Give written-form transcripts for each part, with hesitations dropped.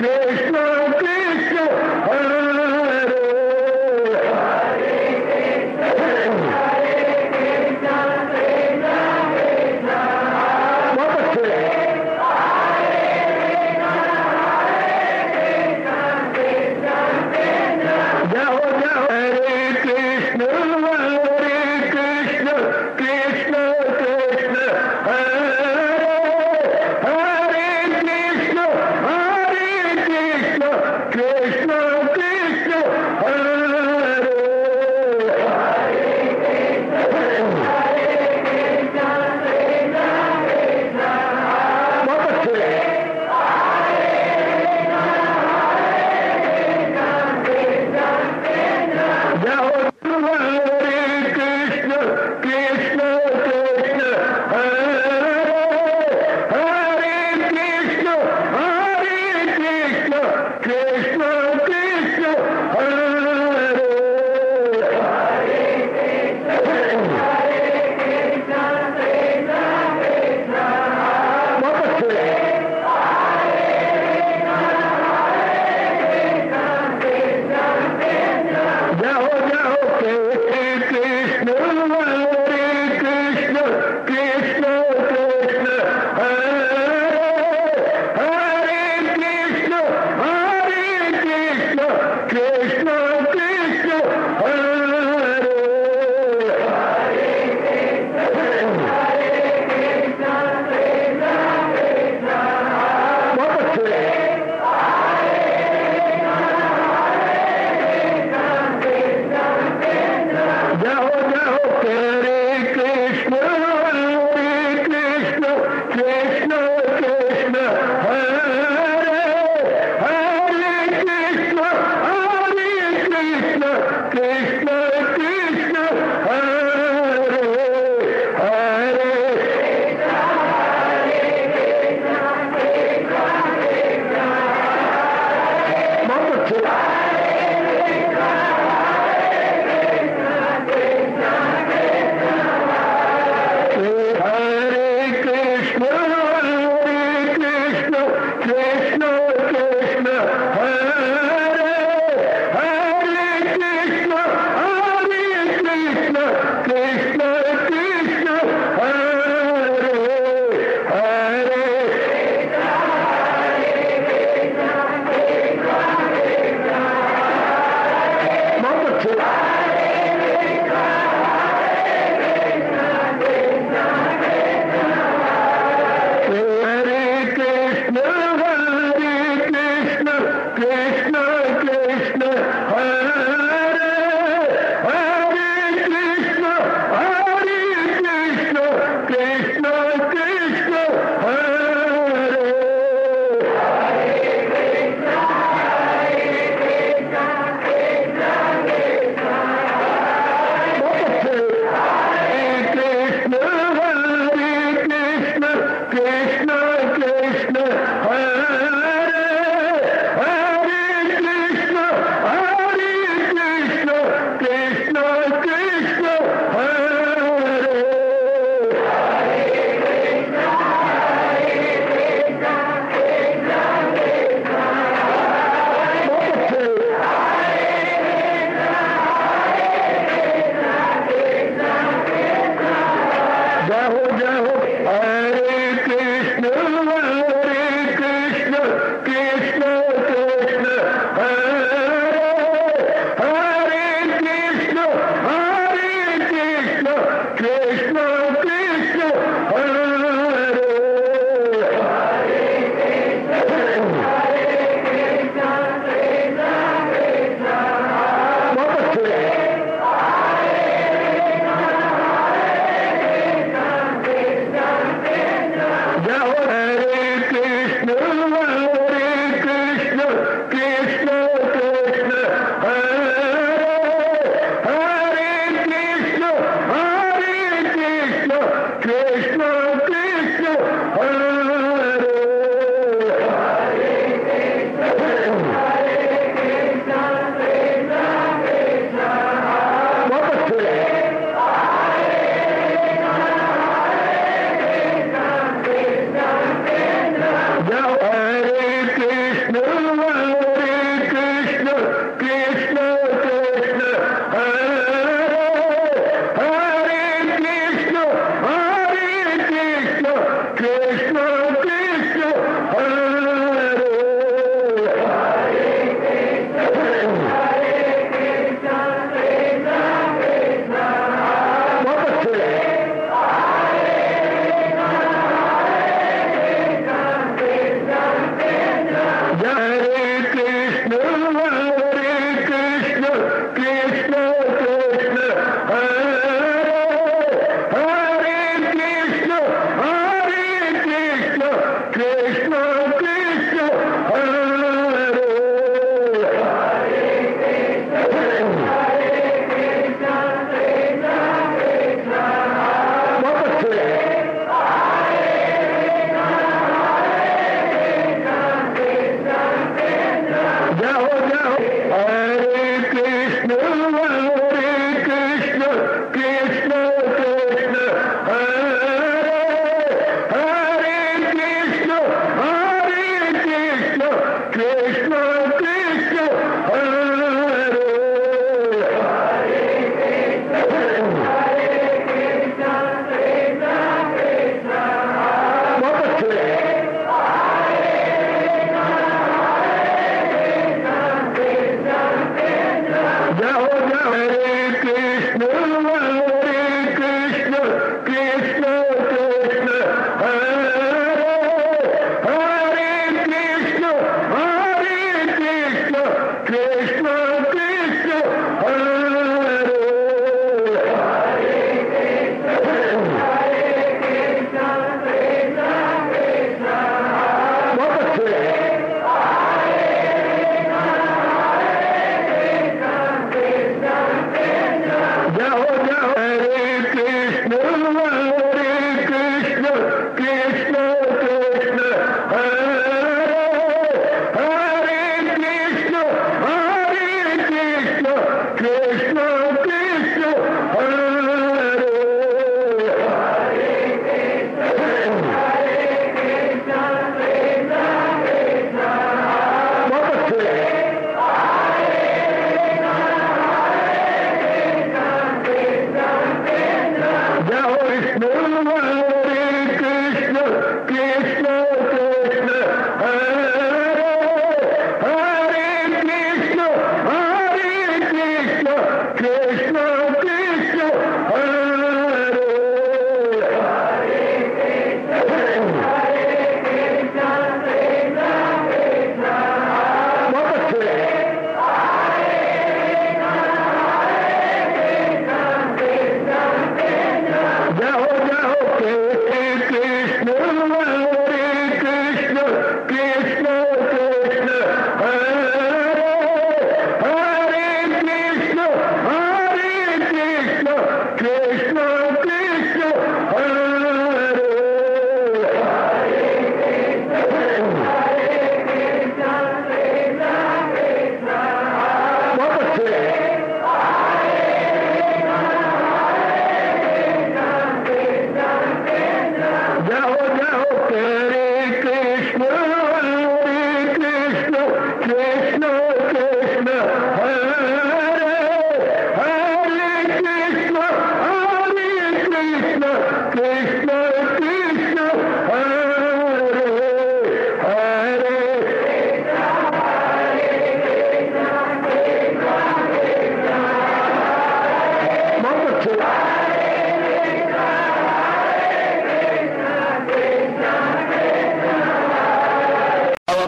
कृष्ण कृष्ण हरे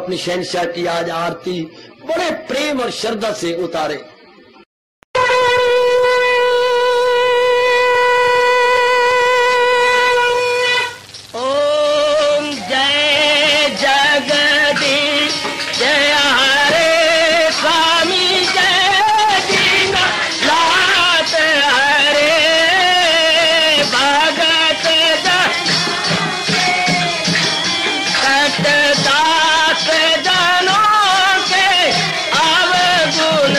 अपनी शहंशाह की आज आरती बड़े प्रेम और श्रद्धा से उतारे। ओम जय जगदीश जय हरे स्वामी जय दीना लात हरे भगत सतदास जनों के अवगुण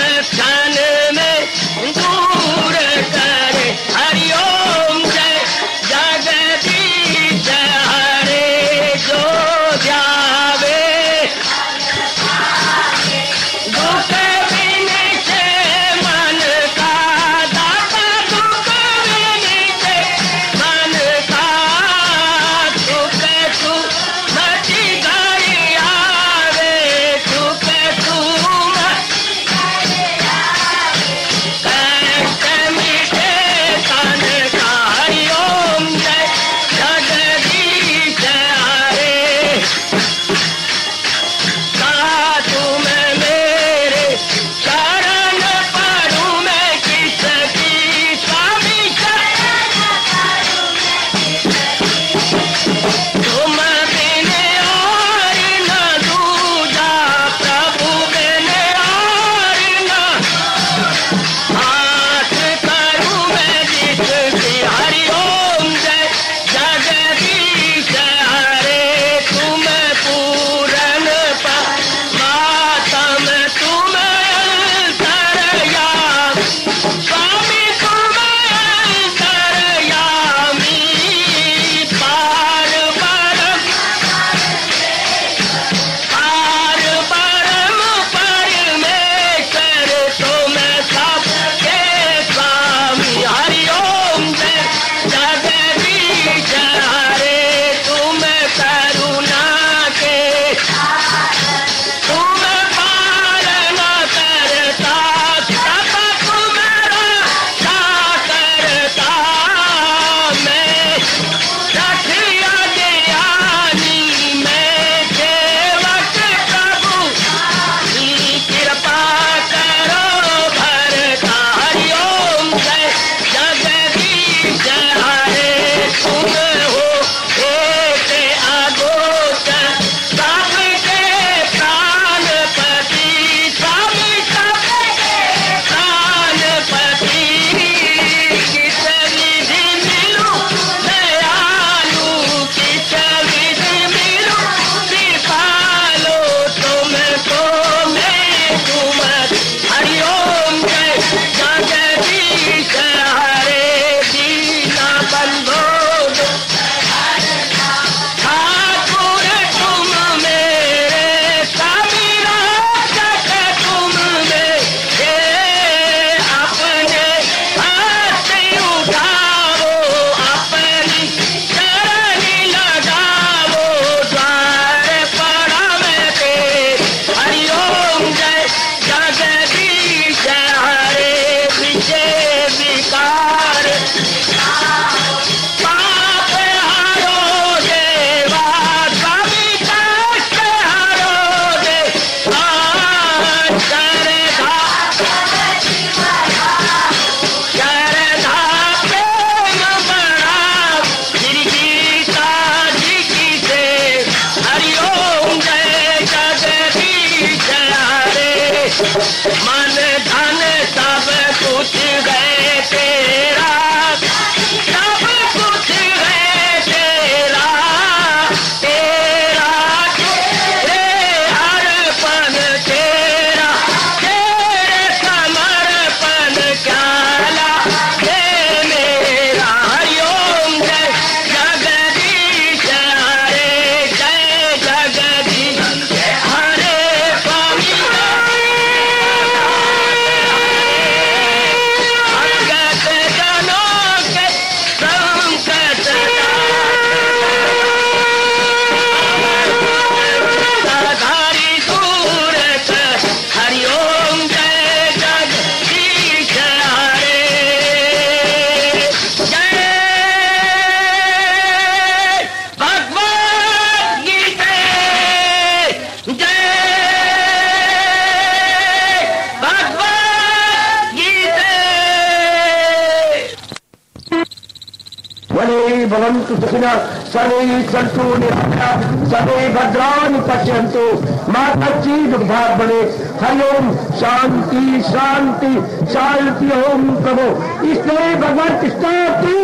भवन्तु सुखिनः सर्वे सन्तु निरामयाः सर्वे भद्राणि पश्यन्तु मा कश्चित् दुर्भाग्यं भवेत्। हरि ओम शांति शांति शांति। ओम प्रभु इसलिए भगवान कृष्ण की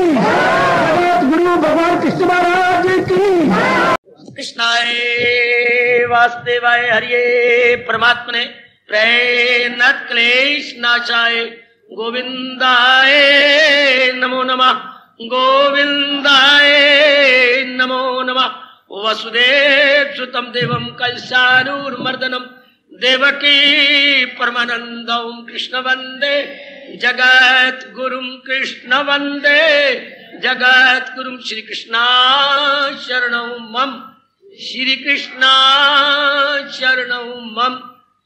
जगत गुरु भगवान कृष्ण महाराज की। कृष्णाय वासुदेवाय हरिये परमात्मने प्रेरणात् क्लेश नाशाय गोविंदाय नमो नमः गोविंदाय नमो नमः। वसुदेव सुतं देवं कंसानुर्मर्दनं देवकी परमानंदं कृष्ण वंदे जगत गुरुं कृष्ण वंदे जगत गुरुं। श्री कृष्णा शरणं मम श्री कृष्णा शरणं मम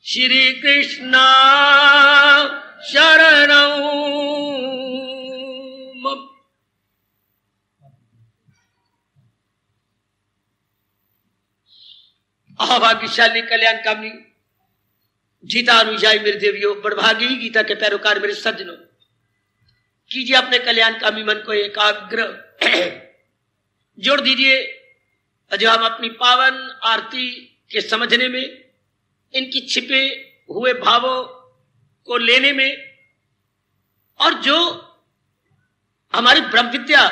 श्री कृष्णा शरणं मम। अभाग्यशाली कल्याणकामी गीता अनुयायी मेरे देवियों, बड़भागी गीता के पैरोकार मेरे सज्जनों, कीजिए अपने कल्याणकामी मन को एकाग्र, जोड़ दीजिए जो हम अपनी पावन आरती के समझने में, इनकी छिपे हुए भावों को लेने में, और जो हमारी ब्रह्म विद्या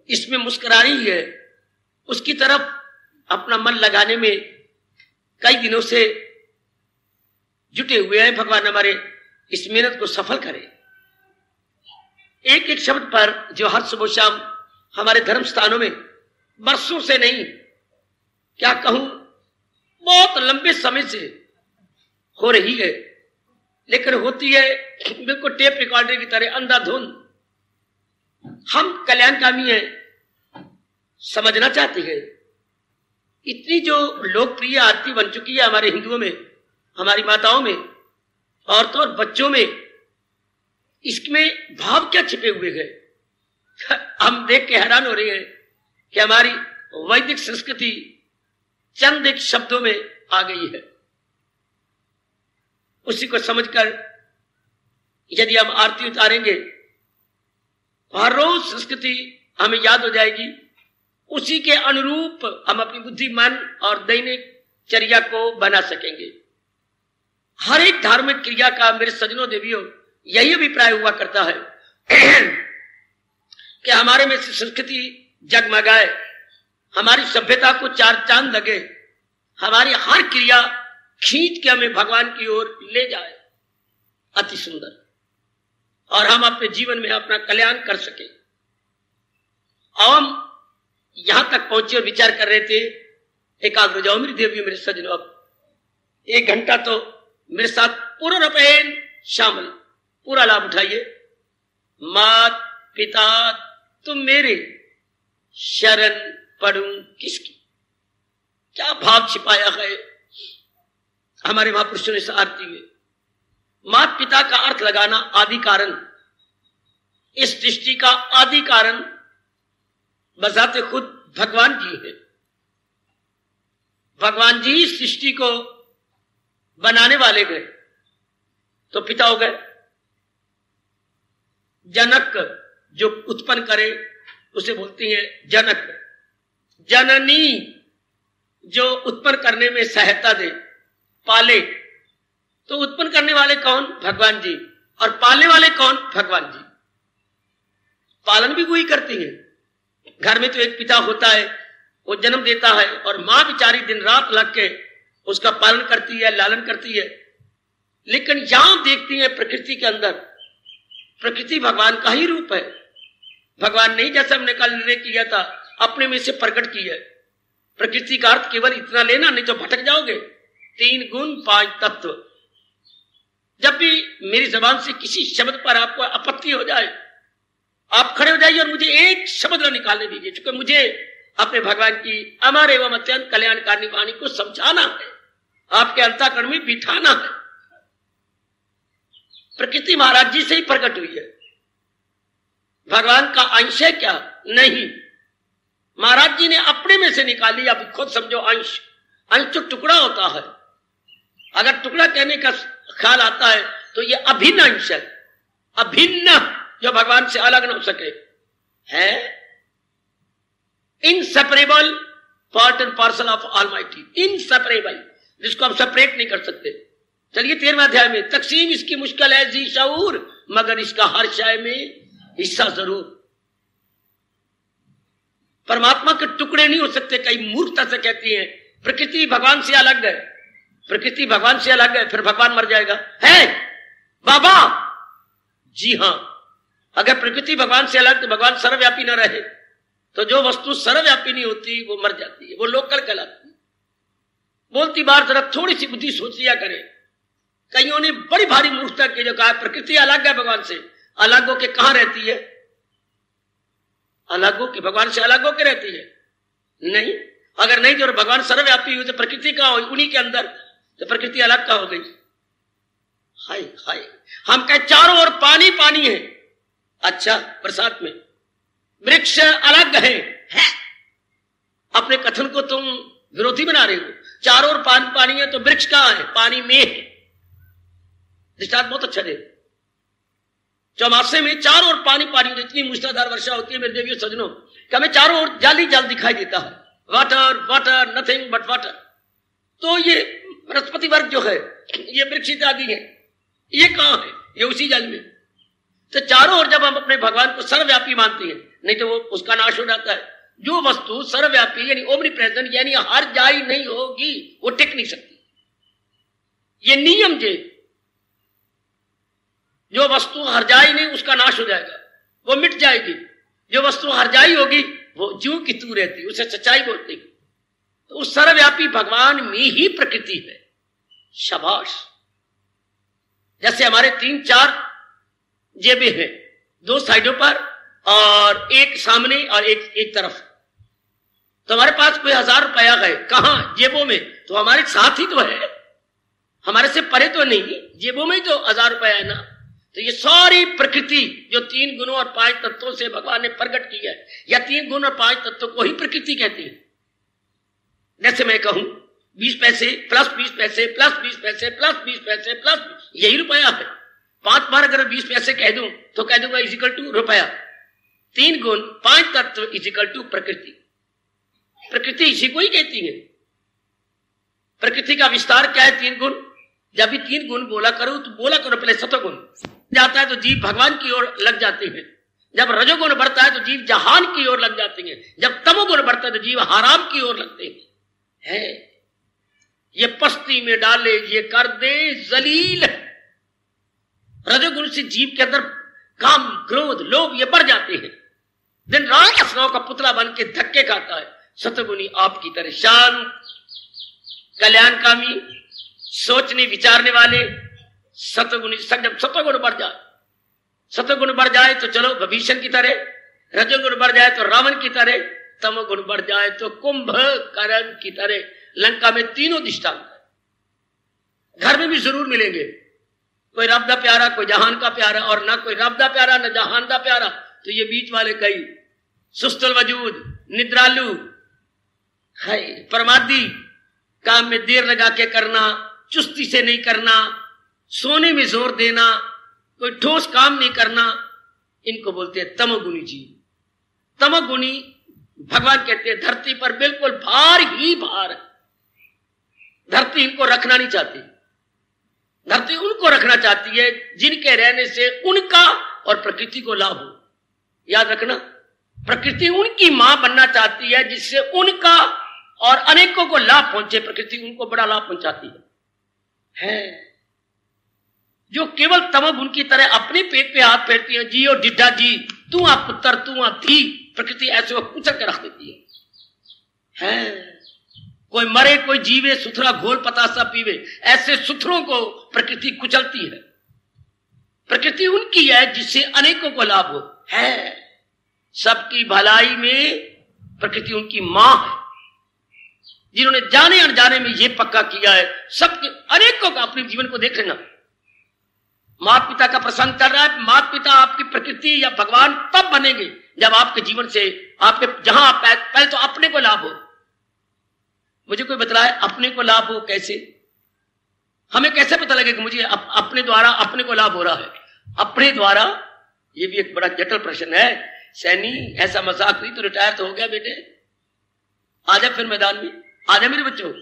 इसमें मुस्कुरा रही है उसकी तरफ अपना मन लगाने में कई दिनों से जुटे हुए हैं। भगवान हमारे इस मेहनत को सफल करे। एक एक शब्द पर जो हर सुबह शाम हमारे धर्म स्थानों में वर्षों से नहीं, क्या कहूं, बहुत लंबे समय से हो रही है, लेकिन होती है बिल्कुल टेप रिकॉर्डर की तरह अंधाधुंध। हम कल्याणकामी हैं, समझना चाहते हैं। इतनी जो लोकप्रिय आरती बन चुकी है हमारे हिंदुओं में, हमारी माताओं में, औरतों और बच्चों में, इसमें भाव क्या छिपे हुए हैं। हम देख के हैरान हो रहे हैं कि हमारी वैदिक संस्कृति चंद एक शब्दों में आ गई है। उसी को समझकर यदि हम आरती उतारेंगे हर रोज संस्कृति हमें याद हो जाएगी। उसी के अनुरूप हम अपनी बुद्धि, मन और दैनिक चर्या को बना सकेंगे। हर एक धार्मिक क्रिया का मेरे सज्जनों देवियों यही अभिप्राय हुआ करता है कि हमारे में से संस्कृति जगमगाए, हमारी सभ्यता को चार चांद लगे, हमारी हर क्रिया खींच के हमें भगवान की ओर ले जाए। अति सुंदर, और हम अपने जीवन में अपना कल्याण कर सके। हम यहां तक पहुंचे और विचार कर रहे थे, एकाग्र हो जाओ मेरी देवियों मेरे सज्जनों। अब 1 घंटा तो मेरे साथ पूर्ण रूपेण शामिल, पूरा लाभ उठाइए। मात पिता तुम मेरे, शरण पढ़ूं किसकी। क्या भाव छिपाया है हमारे महापुरुषों ने इस आरती में। मात पिता का अर्थ लगाना आदि कारण, इस सृष्टि का आदि कारण बजाते खुद भगवान जी है। भगवान जी इस सृष्टि को बनाने वाले गए तो पिता हो गए। जनक जो उत्पन्न करे उसे बोलती है जनक। जननी जो उत्पन्न करने में सहायता दे, पाले, तो उत्पन्न करने वाले कौन? भगवान जी। और पालने वाले कौन? भगवान जी। पालन भी वही करती है। घर में तो एक पिता होता है, वो जन्म देता है, और मां बेचारी दिन रात लग के उसका पालन करती है, लालन करती है। लेकिन यहां देखती है प्रकृति के अंदर, प्रकृति भगवान का ही रूप है। भगवान ने, जैसे हमने कल निर्णय किया था, अपने में से प्रकट की है। प्रकृति का अर्थ केवल इतना लेना, नहीं तो भटक जाओगे। 3 गुण 5 तत्व। जब भी मेरी जबान से किसी शब्द पर आपको आपत्ति हो जाए, आप खड़े हो जाइए और मुझे एक शब्द निकालने दीजिए, क्योंकि मुझे अपने भगवान की अमर एवं अत्यंत कल्याणकारी वाणी को समझाना है, आपके अंतःकरण में बिठाना है। प्रकृति महाराज जी से ही प्रकट हुई है। भगवान का अंश है क्या? नहीं, महाराज जी ने अपने में से निकाली। आप खुद समझो, अंश तो टुकड़ा होता है। अगर टुकड़ा कहने का ख्याल आता है तो ये अभिन्न अंश है, अभिन्न, जो भगवान से अलग न हो सके है। Inseparable part and parcel of almighty, inseparable, जिसको हम सेपरेट नहीं कर सकते। चलिए 13वें अध्याय में, तकसीम इसकी मुश्किल है जी शऊर, मगर इसका हर शय में हिस्सा जरूर। परमात्मा के टुकड़े नहीं हो सकते। कई मूर्खता से कहती हैं प्रकृति भगवान से अलग है, प्रकृति भगवान से अलग है, फिर भगवान मर जाएगा। है बाबा, जी हां, अगर प्रकृति भगवान से अलग तो भगवान सर्वव्यापी न रहे, तो जो वस्तु सर्वव्यापी नहीं होती वो मर जाती है, वो लोकल कहलाती है। बोलती बार जरा थोड़ी सी बुद्धि सोच लिया करें। कईयों ने बड़ी भारी मूर्खता की, जो कहा प्रकृति अलग है भगवान से, अलग होके कहां रहती है? अलग होके भगवान से अलग होके रहती है? नहीं। अगर नहीं तो भगवान सर्वव्यापी हुई तो प्रकृति कहां हुई? उन्हीं के अंदर, तो प्रकृति अलग कहां हो गई? हाय हाय, हम कहे चारों ओर पानी पानी है। अच्छा, बरसात में वृक्ष अलग है? अपने कथन को तुम विरोधी बना रहे हो। चारों ओर पानी पानी है तो वृक्ष कहां है? पानी में है। दृष्टांत बहुत अच्छा दे। चौमासे में चारों ओर पानी पानी, इतनी मूसलाधार वर्षा होती है मेरे देवियों सजनों कि हमें चारों ओर जाली जाल दिखाई देता है। Water water, nothing but water. तो ये वनस्पति वर्ग जो है, ये वृक्ष इत्यादि है, ये कहां है? ये उसी जल में। तो चारों ओर जब हम अपने भगवान को सर्वव्यापी मानते हैं, नहीं तो वो उसका नाश हो जाता है। जो वस्तु सर्वव्यापी यानी ओमनी प्रेजेंट यानी हर जाई नहीं होगी, वो टिक नहीं सकती। ये नियम जे, जो वस्तु हर जाई नहीं उसका नाश हो जाएगा, वो मिट जाएगी। जो वस्तु हर जाई होगी वो ज्यों की तू रहती, उसे सच्चाई बोलती। तो उस सर्वव्यापी भगवान में ही प्रकृति है। शाबाश। जैसे हमारे 3-4 जेबें हैं, 2 साइडों पर और एक सामने और एक तरफ। तो हमारे पास कोई 1000 रुपया है, कहां? जेबों में। तो हमारे साथ ही तो है, हमारे से परे तो नहीं, जेबों में ही तो 1000 रुपया है ना। तो ये सारी प्रकृति जो 3 गुणों और 5 तत्वों से भगवान ने प्रकट की है, या 3 गुण और 5 तत्वों को ही प्रकृति कहती है। जैसे मैं कहूं 20 पैसे प्लस 20 पैसे प्लस 20 पैसे प्लस 20 पैसे प्लस, यही रुपया है। 5 बार अगर 20 पैसे कह दूं तो कह दूंगा इज इक्वल टू रुपया। 3 गुण 5 तत्व इज इक्वल टू प्रकृति। प्रकृति इसी को ही कहती है। प्रकृति का विस्तार क्या है? 3 गुण। जब भी 3 गुण बोला करो तो बोला करो पहले सतोगुण जाता है तो जीव भगवान की ओर लग जाते हैं। जब रजोगुण बढ़ता है तो जीव जहान की ओर लग जाते हैं। जब तमोगुण बढ़ता है तो जीव हराम की ओर लगते हैं। ये पस्ती में डाले ये कर दे जलील। रजोगुण से जीव के अंदर काम, क्रोध, लोभ ये बढ़ जाते हैं। दिन रात असनाओं का पुतला बन के धक्के खाता है। सतगुणी आपकी तरह शांत, कल्याणकामी, सोचने विचारने वाले सतगुणी। जब सतगुण बढ़ जाए, सतगुण बढ़ जाए तो चलो विभीषण की तरह, रजोगुण बढ़ जाए तो रावण की तरह, तमोगुण बढ़ जाए तो कुंभकर्ण की तरह। लंका में 3 दृष्टांत घर में भी जरूर मिलेंगे। कोई रब दा प्यारा, कोई जहान का प्यारा, और ना कोई रब दा प्यारा ना जहान दा प्यारा। तो ये बीच वाले कई सुस्तल वजूद, निद्रालु है, परमादी, काम में देर लगा के करना, चुस्ती से नहीं करना, सोने में जोर देना, कोई ठोस काम नहीं करना, इनको बोलते हैं तमोगुणी जीव। तमोगुणी भगवान कहते हैं धरती पर बिल्कुल भार ही भार है। धरती इनको रखना नहीं चाहती। धरती उनको रखना चाहती है जिनके रहने से उनका और प्रकृति को लाभ हो। याद रखना, प्रकृति उनकी मां बनना चाहती है जिससे उनका और अनेकों को लाभ पहुंचे। प्रकृति उनको बड़ा लाभ पहुंचाती है। जो केवल तमोगुण की तरह अपने पेट पे हाथ फेरती है, जियो डिड्ढा जी, तू आ पुत्र तू आ थी, प्रकृति ऐसे वो कुचल के रख देती है। कोई मरे कोई जीवे, सुथरा घोल पतासा पीवे, ऐसे सुथरों को प्रकृति कुचलती है। प्रकृति उनकी है जिससे अनेकों को लाभ हो। है सबकी भलाई में प्रकृति उनकी मां है, जिन्होंने जाने अनजाने में ये पक्का किया है। सबके अनेकों का अपने जीवन को देख लेना। माता पिता का प्रसंग कर रहा है। माता पिता आपकी प्रकृति या भगवान तब बनेंगे जब आपके जीवन से आपके जहां आप पहले तो अपने को लाभ हो। मुझे कोई बतलाए अपने को लाभ हो कैसे? हमें कैसे पता लगे कि मुझे अपने द्वारा अपने को लाभ हो रहा है? अपने द्वारा, ये भी एक बड़ा जटिल प्रश्न है। सैनी ऐसा मजाक नहीं तो रिटायर तो हो गया बेटे, आ जा फिर मैदान में, आ जा मेरे बच्चों।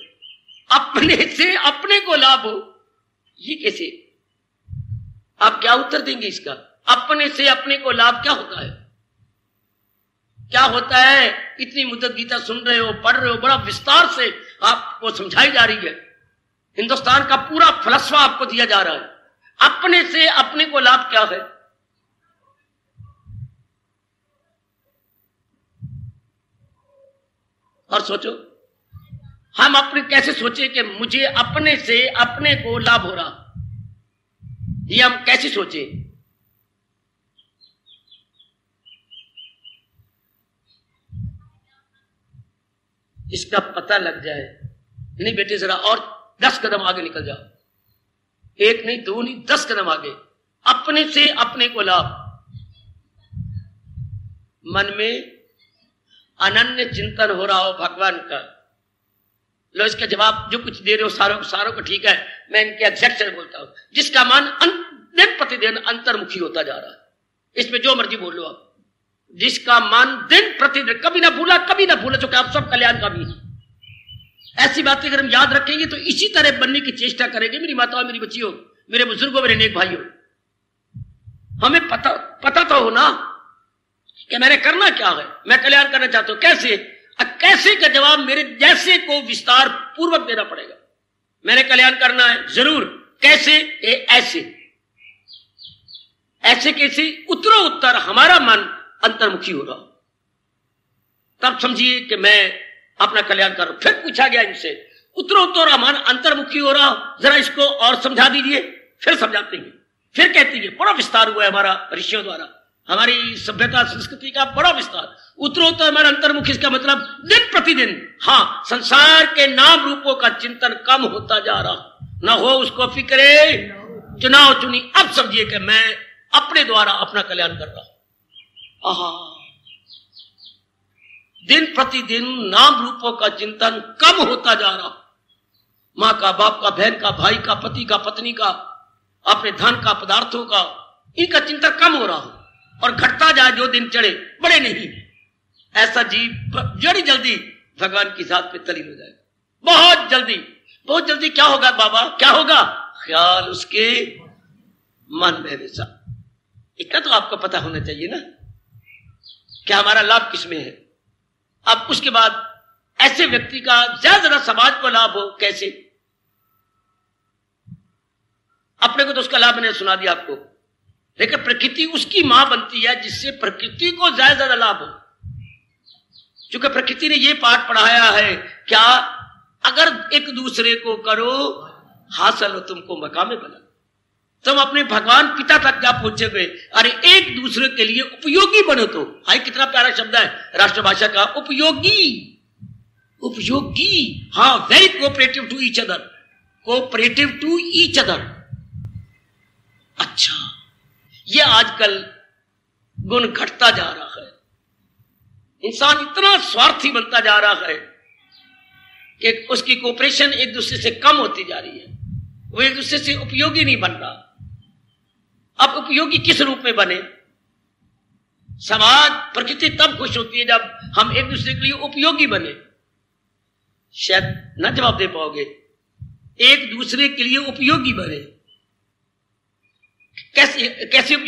अपने से अपने को लाभ हो, ये कैसे? आप क्या उत्तर देंगे इसका? अपने से अपने को लाभ क्या होता है? क्या होता है? इतनी मुद्दत गीता सुन रहे हो, पढ़ रहे हो, बड़ा विस्तार से आपको समझाई जा रही है। हिंदुस्तान का पूरा फलसफा आपको दिया जा रहा है। अपने से अपने को लाभ क्या है? और सोचो, हम अपने कैसे सोचे कि मुझे अपने से अपने को लाभ हो रहा, ये हम कैसे सोचे? इसका पता लग जाए। नहीं बेटे, जरा और 10 कदम आगे निकल जाओ, 1 नहीं 2 नहीं 10 कदम आगे। अपने से अपने को लाभ, मन में अनन्य चिंतन हो रहा हो भगवान का। लो इसका जवाब जो कुछ दे रहे हो सारों को ठीक है, मैं इनके एग्जैक्ट से बोलता हूं। जिसका मन दिन प्रतिदिन अंतर्मुखी होता जा रहा है, इसमें जो मर्जी बोल लो आप, जिसका मन दिन प्रतिदिन कभी ना भूला जो कि आप सब कल्याण का भी। ऐसी बातें अगर हम याद रखेंगे तो इसी तरह बनने की चेष्टा करेंगे। मेरी माताओं, मेरी बच्चियों, मेरे बुजुर्गों, मेरे नेक भाइयों, हमें पता तो हो ना कि मैंने करना क्या है। मैं कल्याण करना चाहता हूं, कैसे? कैसे का जवाब मेरे जैसे को विस्तार पूर्वक देना पड़ेगा। मैंने कल्याण करना है जरूर, कैसे? ऐसे कैसे? उत्तरो उत्तर हमारा मन अंतर्मुखी हो रहा, तब समझिए कि मैं अपना कल्याण कर रहा हूं। फिर पूछा गया इनसे, उत्तरो उत्तर हमारा अंतर्मुखी हो रहा, जरा इसको और समझा दीजिए। फिर समझाते हैं, फिर कहती है, बड़ा विस्तार हुआ है हमारा ऋषियों द्वारा, हमारी सभ्यता संस्कृति का बड़ा विस्तार। उत्तरोत्तर हमारा अंतर्मुखी, इसका मतलब दिन प्रतिदिन, हाँ, संसार के नाम रूपों का चिंतन कम होता जा रहा, ना हो उसको फिक्रे चुनाव चुनी। अब समझिए कि मैं अपने द्वारा अपना कल्याण कर रहा हूं। दिन प्रतिदिन नाम रूपों का चिंतन कम होता जा रहा, मां का, बाप का, बहन का, भाई का, पति का, पत्नी का, अपने धन का, पदार्थों का, इनका चिंतन कम हो रहा और घटता जाए जो दिन चढ़े, बड़े नहीं। ऐसा जीव बड़ी जल्दी भगवान की जात पे तलीन हो जाएगा, बहुत जल्दी। क्या होगा बाबा, क्या होगा? ख्याल उसके मन में वैसा। इतना तो आपको पता होना चाहिए ना कि हमारा लाभ किसमें है। अब उसके बाद ऐसे व्यक्ति का ज्यादा समाज को लाभ हो, कैसे? अपने को तो उसका लाभ मैंने सुना दिया आपको, लेकिन प्रकृति उसकी मां बनती है जिससे प्रकृति को ज्यादा लाभ हो। क्योंकि प्रकृति ने यह पाठ पढ़ाया है, क्या? अगर एक दूसरे को करो हासिल हो तुमको मकाम बना, तुम अपने भगवान पिता तक जा पहुंचे हुए। अरे एक दूसरे के लिए उपयोगी बनो। तो हाय, कितना प्यारा शब्द है राष्ट्रभाषा का, उपयोगी। हाँ, very cooperative to each other. अच्छा, ये आजकल गुण घटता जा रहा है। इंसान इतना स्वार्थी बनता जा रहा है कि उसकी कोऑपरेशन एक दूसरे से कम होती जा रही है, वो एक दूसरे से उपयोगी नहीं बन रहा। अब उपयोगी किस रूप में बने? समाज, प्रकृति तब खुश होती है जब हम एक दूसरे के लिए उपयोगी बने। शायद न जवाब दे पाओगे। एक दूसरे के लिए उपयोगी बने कैसे?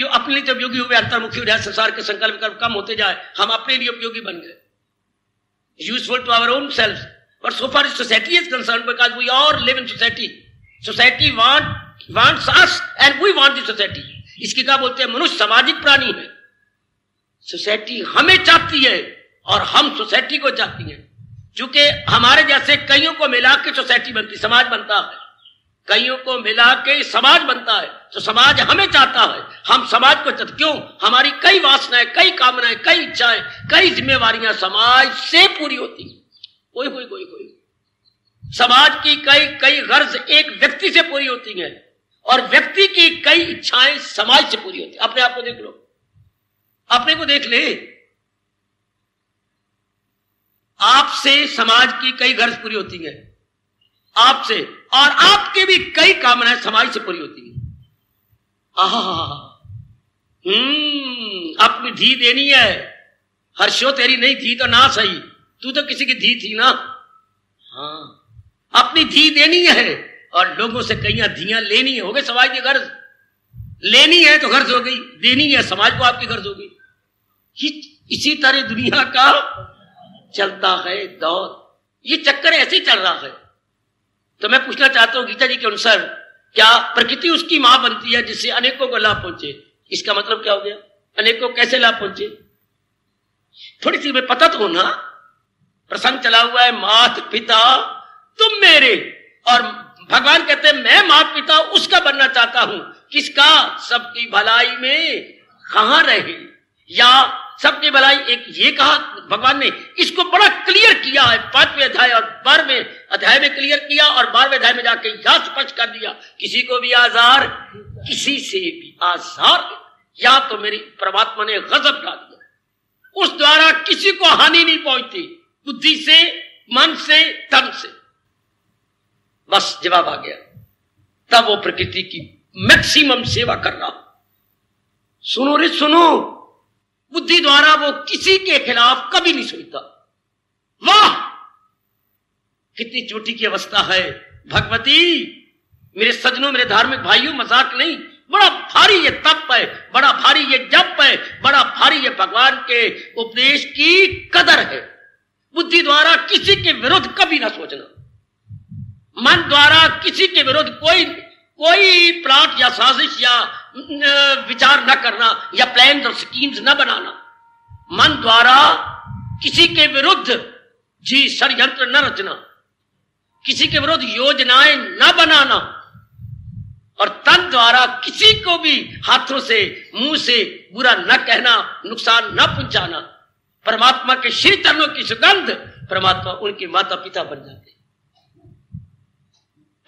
अपने लिए उपयोगी हुए, अंतर्मुखी हो जाए, संसार के संकल्प कर्म कम होते जाए, हम अपने लिए उपयोगी बन गए, useful to our own self. But so far society is concerned, because we all live in society, society wants us and we want the society. इसकी क्या बोलते हैं? मनुष्य सामाजिक प्राणी है। सोसाइटी हमें चाहती है और हम सोसाइटी को चाहती हैं। क्योंकि हमारे जैसे कईयों को मिला के सोसाइटी बनती, समाज बनता है, कईयों को मिला के समाज बनता है, तो समाज हमें चाहता है, हम समाज को चाहते। क्यों? हमारी कई वासनाएं, कई कामनाएं, कई इच्छाएं, कई जिम्मेवारियां समाज से पूरी होती। कोई समाज की कई गर्ज एक व्यक्ति से पूरी होती हैं और व्यक्ति की कई इच्छाएं समाज से पूरी होती। अपने आप को देख लो, अपने को देख ले। आपसे समाज की कई गर्ज पूरी होती हैं, आपसे, और आपके भी कई कामनाएं समाज से पूरी होती हैं। अपनी धी देनी है, हर्षो तेरी नहीं थी तो ना सही, तू तो किसी की धी थी ना। हाँ, अपनी धी देनी है और लोगों से कई धियां लेनी है। हो गए समाज की गर्ज, लेनी है तो गर्ज हो गई, देनी है समाज को आपकी गर्ज हो गई। इसी तरह दुनिया का चलता है दौर, ये चक्कर ऐसे ही चल रहा है। तो मैं पूछना चाहता हूं गीता जी के अनुसार क्या प्रकृति उसकी मां बनती है जिससे अनेकों को लाभ पहुंचे? इसका मतलब क्या हो गया? अनेकों को कैसे लाभ पहुंचे? थोड़ी सी में पता तो होना। प्रसंग चला हुआ है, मात पिता तुम मेरे, और भगवान कहते हैं मैं माता पिता उसका बनना चाहता हूं। किसका? सबकी भलाई में कहां रहे, या सबकी भलाई। एक ये कहा भगवान ने, इसको बड़ा क्लियर किया है 5वें अध्याय और 12वें अध्याय में क्लियर किया, और 12वें अध्याय में जाके यह स्पष्ट कर दिया, किसी को भी आजार, किसी से भी आजार, या तो मेरी परमात्मा ने गजब डाल दिया, उस द्वारा किसी को हानि नहीं पहुंचती, बुद्धि से, मन से, तन से। बस जवाब आ गया। तब वो प्रकृति की मैक्सिमम सेवा कर रहा। सुनो रे सुनो, बुद्धि द्वारा वो किसी के खिलाफ कभी नहीं सोचता। वाह, कितनी चोटी की अवस्था है भगवती। मेरे सज्जनों, मेरे धार्मिक भाइयों, मजाक नहीं, बड़ा भारी ये तप है, बड़ा भारी ये जप है, बड़ा भारी ये भगवान के उपदेश की कदर है। बुद्धि द्वारा किसी के विरुद्ध कभी ना सोचना, मन द्वारा किसी के विरुद्ध कोई प्लाट या साजिश या विचार न करना, या प्लान और स्कीम्स न बनाना। मन द्वारा किसी के विरुद्ध जी षड्यंत्र न रचना, किसी के विरुद्ध योजनाएं न बनाना, और तन द्वारा किसी को भी हाथों से, मुंह से बुरा न कहना, नुकसान न पहुंचाना। परमात्मा के श्री चरणों की सुगंध, परमात्मा उनके माता पिता बन जाते।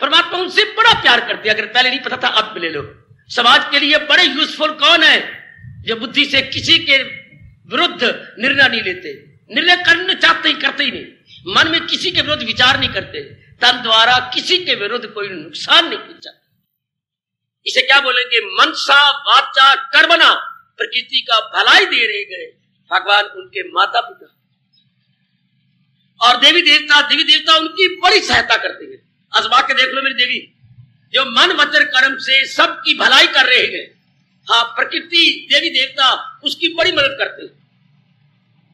परमात्मा उनसे बड़ा प्यार करते। अगर पहले नहीं पता था, अब ले लो। समाज के लिए बड़े यूजफुल कौन है? जो बुद्धि से किसी के विरुद्ध निर्णय नहीं लेते, निर्णय करना चाहते ही करते ही नहीं, मन में किसी के विरुद्ध विचार नहीं करते, तन द्वारा किसी के विरुद्ध कोई नुकसान नहीं पहुंचाते। इसे क्या बोलेंगे? मनसा वाचा कर्मणा, प्रकृति का भलाई दे रहे गए भगवान उनके माता पिता, और देवी देवता उनकी बड़ी सहायता करते हैं। आजमा के देख लो मेरी देवी, जो मन वचन कर्म से सबकी भलाई कर रहे हैं। हाँ, प्रकृति देवी देवता उसकी बड़ी मदद करते हैं।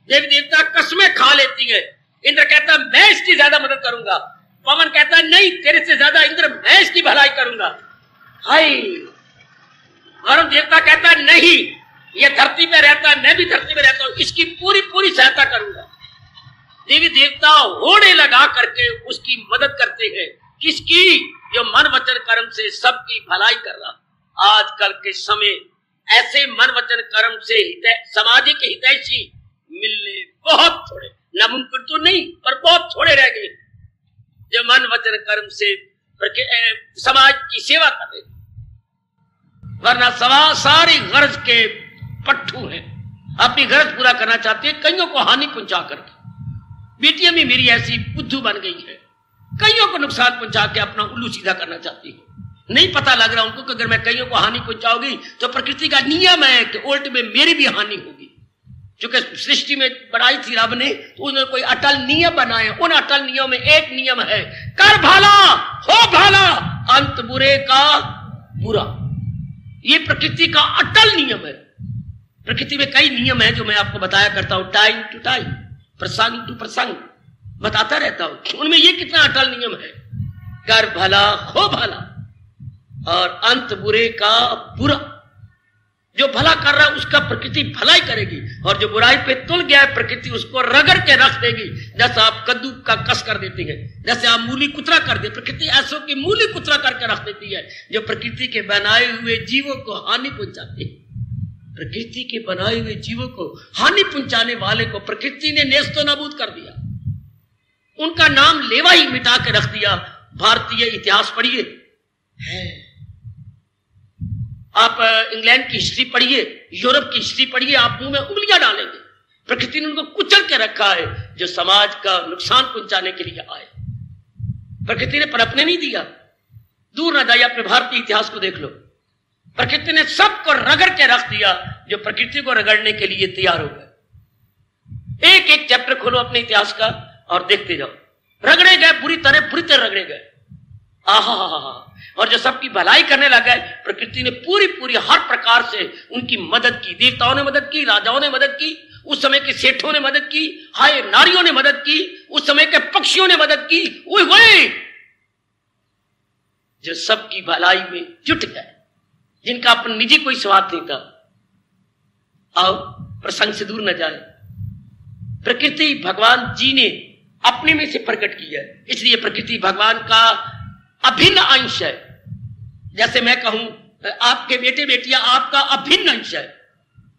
देवी देवता कसमें खा लेती है। इंद्र कहता मैं इसकी ज्यादा मदद करूंगा, पवन कहता नहीं तेरे से ज्यादा इंद्र मैं इसकी भलाई करूंगा। हाय, वरुण देवता कहता नहीं ये धरती पे रहता है, मैं भी धरती पे रहता हूं, इसकी पूरी पूरी सहायता करूंगा। देवी देवता होड़े लगा करके उसकी मदद करते हैं। किसकी? जो मन वचन कर्म से सबकी भलाई कर रहा। आजकल के समय ऐसे मन वचन कर्म से सामाजिक हितैषी मिलने बहुत थोड़े, नामुमकिन तो नहीं पर बहुत थोड़े रह गए, जो मन वचन कर्म से समाज की सेवा कर रहे। वरना सारी गरज के पट्टू हैं, अपनी गरज पूरा करना चाहती है, कईयों को हानि पहुंचा करके। बेटियां भी मेरी ऐसी बुद्धू बन गई है, कईयों को नुकसान पहुंचा के अपना उल्लू सीधा करना चाहती है। नहीं पता लग रहा उनको कि अगर मैं कईयों को हानि पहुंचाऊंगी तो प्रकृति का नियम है कि उल्ट में मेरी भी हानि होगी। क्योंकि सृष्टि में बनाई थी रब ने, तो उन्होंने कोई अटल नियम बनाए। उन अटल नियमों में एक नियम है, कर भला हो भला, अंत बुरे का बुरा। ये प्रकृति का अटल नियम है। प्रकृति में कई नियम है जो मैं आपको बताया करता हूं, टाइम टू टाइम, प्रसंग टू प्रसंग बताता रहता हूं। उनमें ये कितना अटल नियम है, कर भला हो भला और अंत बुरे का बुरा। जो भला कर रहा है उसका प्रकृति भलाई करेगी, और जो बुराई पे तुल गया है प्रकृति उसको रगड़ के रख देगी। जैसा आप कद्दू का कस कर देती है, जैसे आप मूली कुतरा कर दे, प्रकृति ऐसों की मूली कुतरा करके रख देती है जो प्रकृति के बनाए हुए जीवों को हानि पहुंचाते हैं। प्रकृति के बनाए हुए जीवों को हानि पहुंचाने वाले को प्रकृति ने नेस्तो नाबूद कर दिया, उनका नाम लेवा ही मिटा के रख दिया। भारतीय इतिहास पढ़िए, आप इंग्लैंड की हिस्ट्री पढ़िए, यूरोप की हिस्ट्री पढ़िए, आप मुंह में उंगलियां डालेंगे। प्रकृति ने उनको कुचल के रखा है जो समाज का नुकसान पहुंचाने के लिए आए। प्रकृति ने पनपने नहीं दिया। दूर ना जाइए, अपने भारतीय इतिहास को देख लो। प्रकृति ने सबको रगड़ के रख दिया जो प्रकृति को रगड़ने के लिए तैयार हो गए। एक एक चैप्टर खोलो अपने इतिहास का और देखते जाओ। रगड़े गए बुरी तरह रगड़े गए। आहा, और जो सबकी भलाई करने लगा है, प्रकृति ने पूरी पूरी हर प्रकार से उनकी मदद की। देवताओं ने मदद की, राजाओं ने मदद की, उस समय के सेठों ने मदद की, हाय नारियों ने मदद की, उस समय के पक्षियों ने मदद की। ओए जो सबकी भलाई में जुट गए, जिनका अपन निजी कोई स्वार्थ नहीं था। आओ प्रसंग से दूर न जाए। प्रकृति भगवान जी ने अपने में से प्रकट किया है, इसलिए प्रकृति भगवान का अभिन्न अंश है। जैसे मैं कहूं आपके बेटे बेटियां आपका अभिन्न अंश है।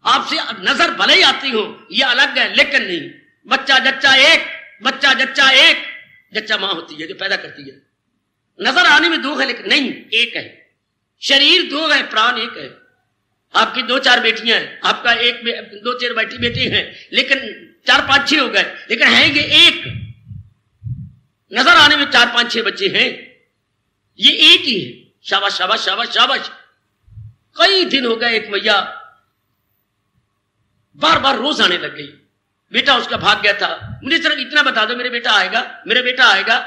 आपसे नजर भले ही आती हो, ये अलग है, लेकिन नहीं। बच्चा जच्चा एक, बच्चा जच्चा एक, जच्चा मां होती है जो पैदा करती है। नजर आने में दो है लेकिन नहीं, एक है। शरीर दो है, प्राण एक है। आपकी 2-4 बेटियां हैं, आपका एक 2-4 बेटी हैं, लेकिन 4-5-6 हो गए, लेकिन है ये एक। नजर आने में 4-5-6 बच्चे हैं, ये एक ही है। शाबाश शाबाश शाबाश शाबाश। कई दिन हो गए, एक मैया बार बार रोज आने लग गई। बेटा उसका भाग गया था। मुझे सिर्फ इतना बता दो, मेरे बेटा आएगा, मेरे बेटा आएगा।